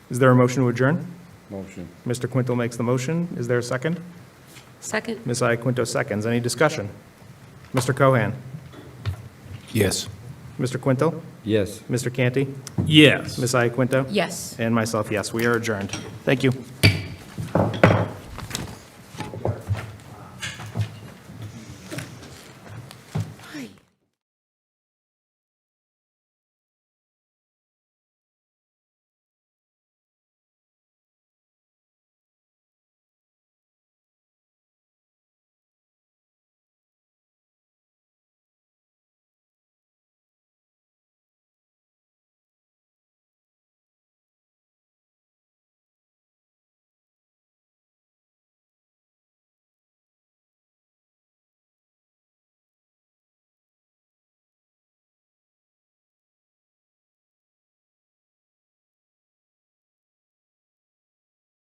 Is there a motion to adjourn? Motion. Mr. Quintal makes the motion. Is there a second? Second? Ms. Iaquinto seconds. Any discussion? Mr. Cohan? Yes. Mr. Quintal? Yes. Mr. Canty? Yes. Ms. Iaquinto? Yes. And myself, yes. We are adjourned. Thank you.